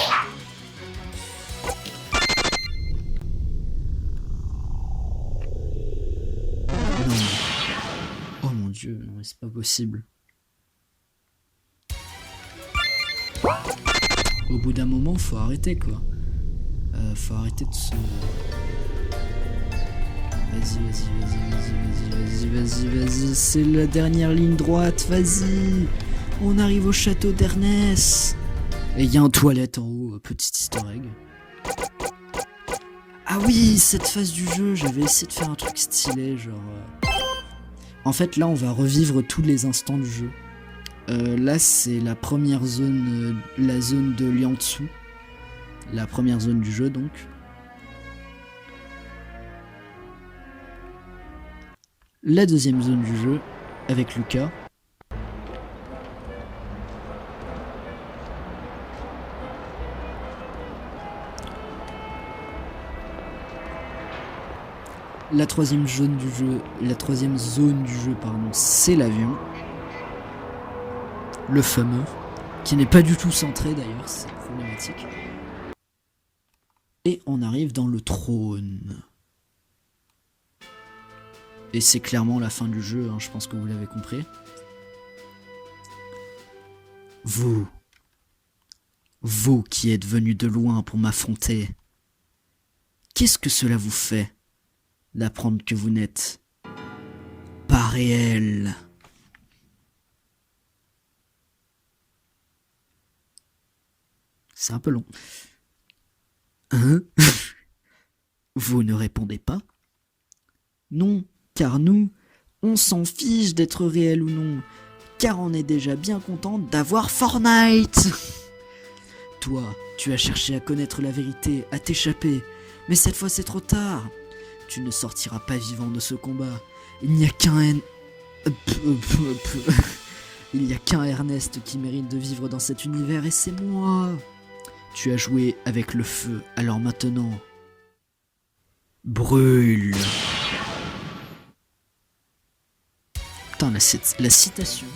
Non. Oh mon dieu, non, c'est pas possible. Au bout d'un moment, faut arrêter quoi. Faut arrêter de se... Vas-y, c'est la dernière ligne droite, vas-y. On arrive au château d'Ernest. Et il y a un toilette en haut, petit easter egg. Ah oui, cette phase du jeu, j'avais essayé de faire un truc stylé, genre... En fait, là, on va revivre tous les instants du jeu. Là, c'est la première zone, la zone de Liantsu. La première zone du jeu, donc. La deuxième zone du jeu, avec Lucas. La troisième zone du jeu, pardon, c'est l'avion. Le fameux, qui n'est pas du tout centré d'ailleurs, c'est problématique. Et on arrive dans le trône. Et c'est clairement la fin du jeu, hein, je pense que vous l'avez compris. Vous qui êtes venus de loin pour m'affronter, qu'est-ce que cela vous fait d'apprendre que vous n'êtes pas réel? C'est un peu long. Hein? Vous ne répondez pas? Non, car nous, on s'en fiche d'être réel ou non, car on est déjà bien content d'avoir Fortnite. Toi, tu as cherché à connaître la vérité, à t'échapper, Mais cette fois c'est trop tard. Tu ne sortiras pas vivant de ce combat. Il n'y a qu'un Il n'y a qu'un Ernest qui mérite de vivre dans cet univers et c'est moi. Tu as joué avec le feu, alors maintenant... Brûle. Putain, la citation.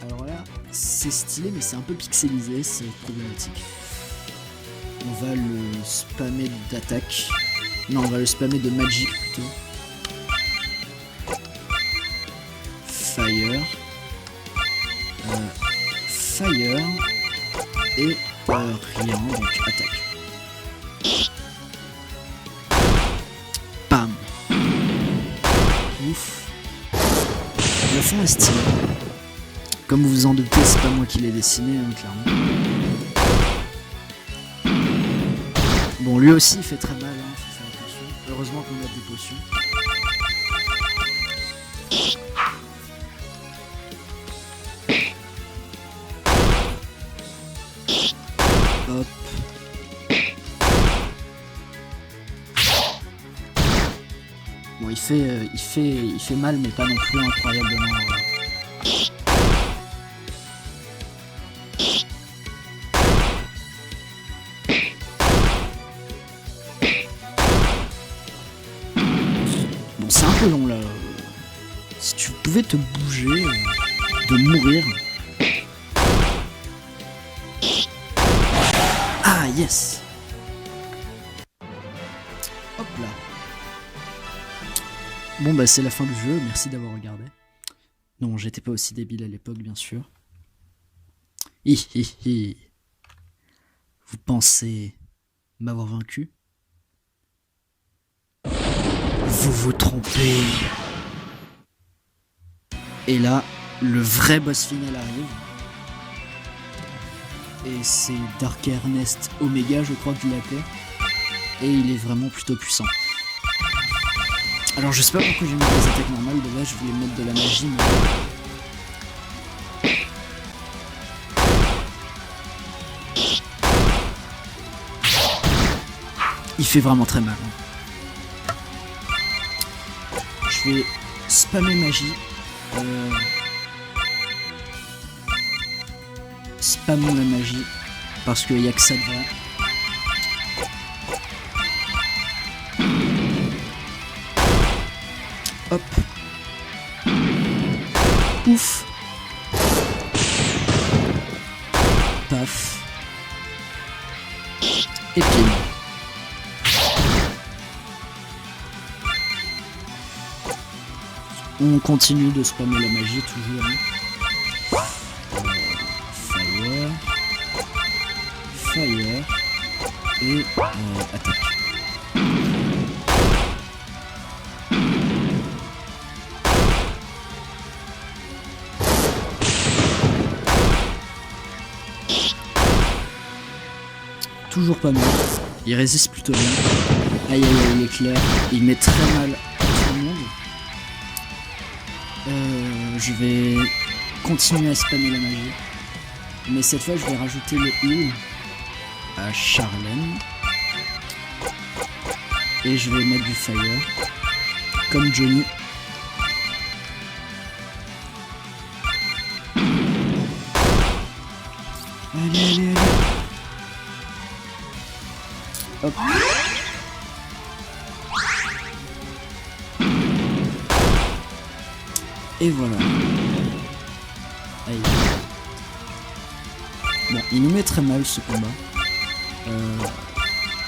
Alors là, c'est stylé, mais c'est un peu pixelisé, c'est problématique. On va le spammer d'attaque. Non, on va le spammer de magic plutôt. Fire. Fire. Et rien, donc attaque. Bam. Ouf. Le fond est stylé. Comme vous vous en doutez, c'est pas moi qui l'ai dessiné, hein, clairement. Bon, lui aussi il fait très mal, hein, faut faire attention. Heureusement qu'on a des potions. Hop. Bon, il fait mal, mais pas non plus incroyablement. Bon, c'est un peu long là. Si tu pouvais te bouger, de mourir. Ah, yes! Hop là. Bon, bah, c'est la fin du jeu. Merci d'avoir regardé. Non, j'étais pas aussi débile à l'époque, bien sûr. Hi hi hi. Vous pensez m'avoir vaincu? Vous vous trompez. Et là, le vrai boss final arrive. Et c'est Dark Ernest Omega, je crois que je l'appelais. Et il est vraiment plutôt puissant. Alors je sais pas pourquoi j'ai mis des attaques normales, de base je voulais mettre de la magie, mais... Il fait vraiment très mal. Hein. Je vais spammer magie. Spammons la magie. Parce qu'il n'y a que ça de vrai. Hop. Ouf. Paf. Et pile. On continue de spammer la magie toujours. Fire. Fire. Et attaque. Toujours pas mal. Il résiste plutôt bien. Aïe aïe aïe, l'éclair. Il met très mal à tout le monde. Je vais continuer à spammer la magie. Mais cette fois, je vais rajouter le heal à Charlène. Et je vais mettre du fire. Comme Johnny. Allez, allez, allez. Hop. Et voilà. Aïe. Bon, il nous met très mal ce combat.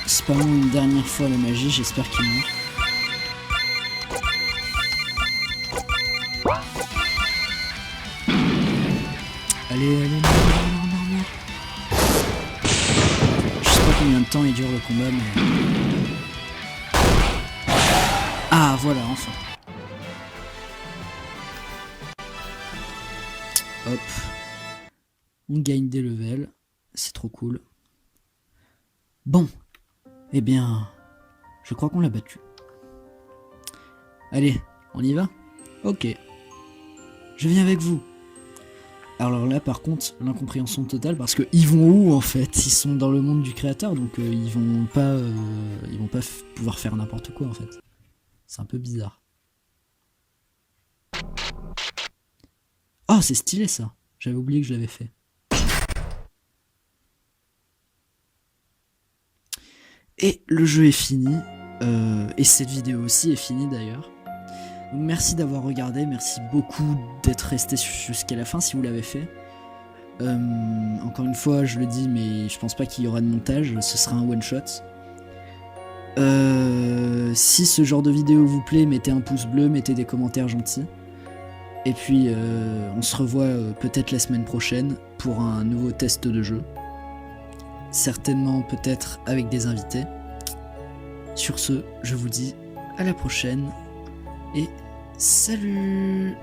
Spammons une dernière fois la magie, j'espère qu'il meurt. Allez, allez, non. Je sais pas combien de temps il dure le combat, mais... Ah, voilà, enfin. Hop. On gagne des levels. C'est trop cool. Bon. Eh bien... Je crois qu'on l'a battu. Allez, on y va? Ok. Je viens avec vous. Alors là, par contre, l'incompréhension totale, parce que ils vont où en fait? Ils sont dans le monde du créateur, donc ils vont pas pouvoir faire n'importe quoi en fait. C'est un peu bizarre. Oh, c'est stylé ça. J'avais oublié que je l'avais fait. Et le jeu est fini. Et cette vidéo aussi est finie d'ailleurs. Donc merci d'avoir regardé, merci beaucoup d'être resté jusqu'à la fin si vous l'avez fait. Encore une fois, je le dis, mais je pense pas qu'il y aura de montage, ce sera un one shot. Si ce genre de vidéo vous plaît, mettez un pouce bleu, mettez des commentaires gentils. Et puis on se revoit peut-être la semaine prochaine pour un nouveau test de jeu. Certainement peut-être avec des invités. Sur ce, je vous dis à la prochaine et salut!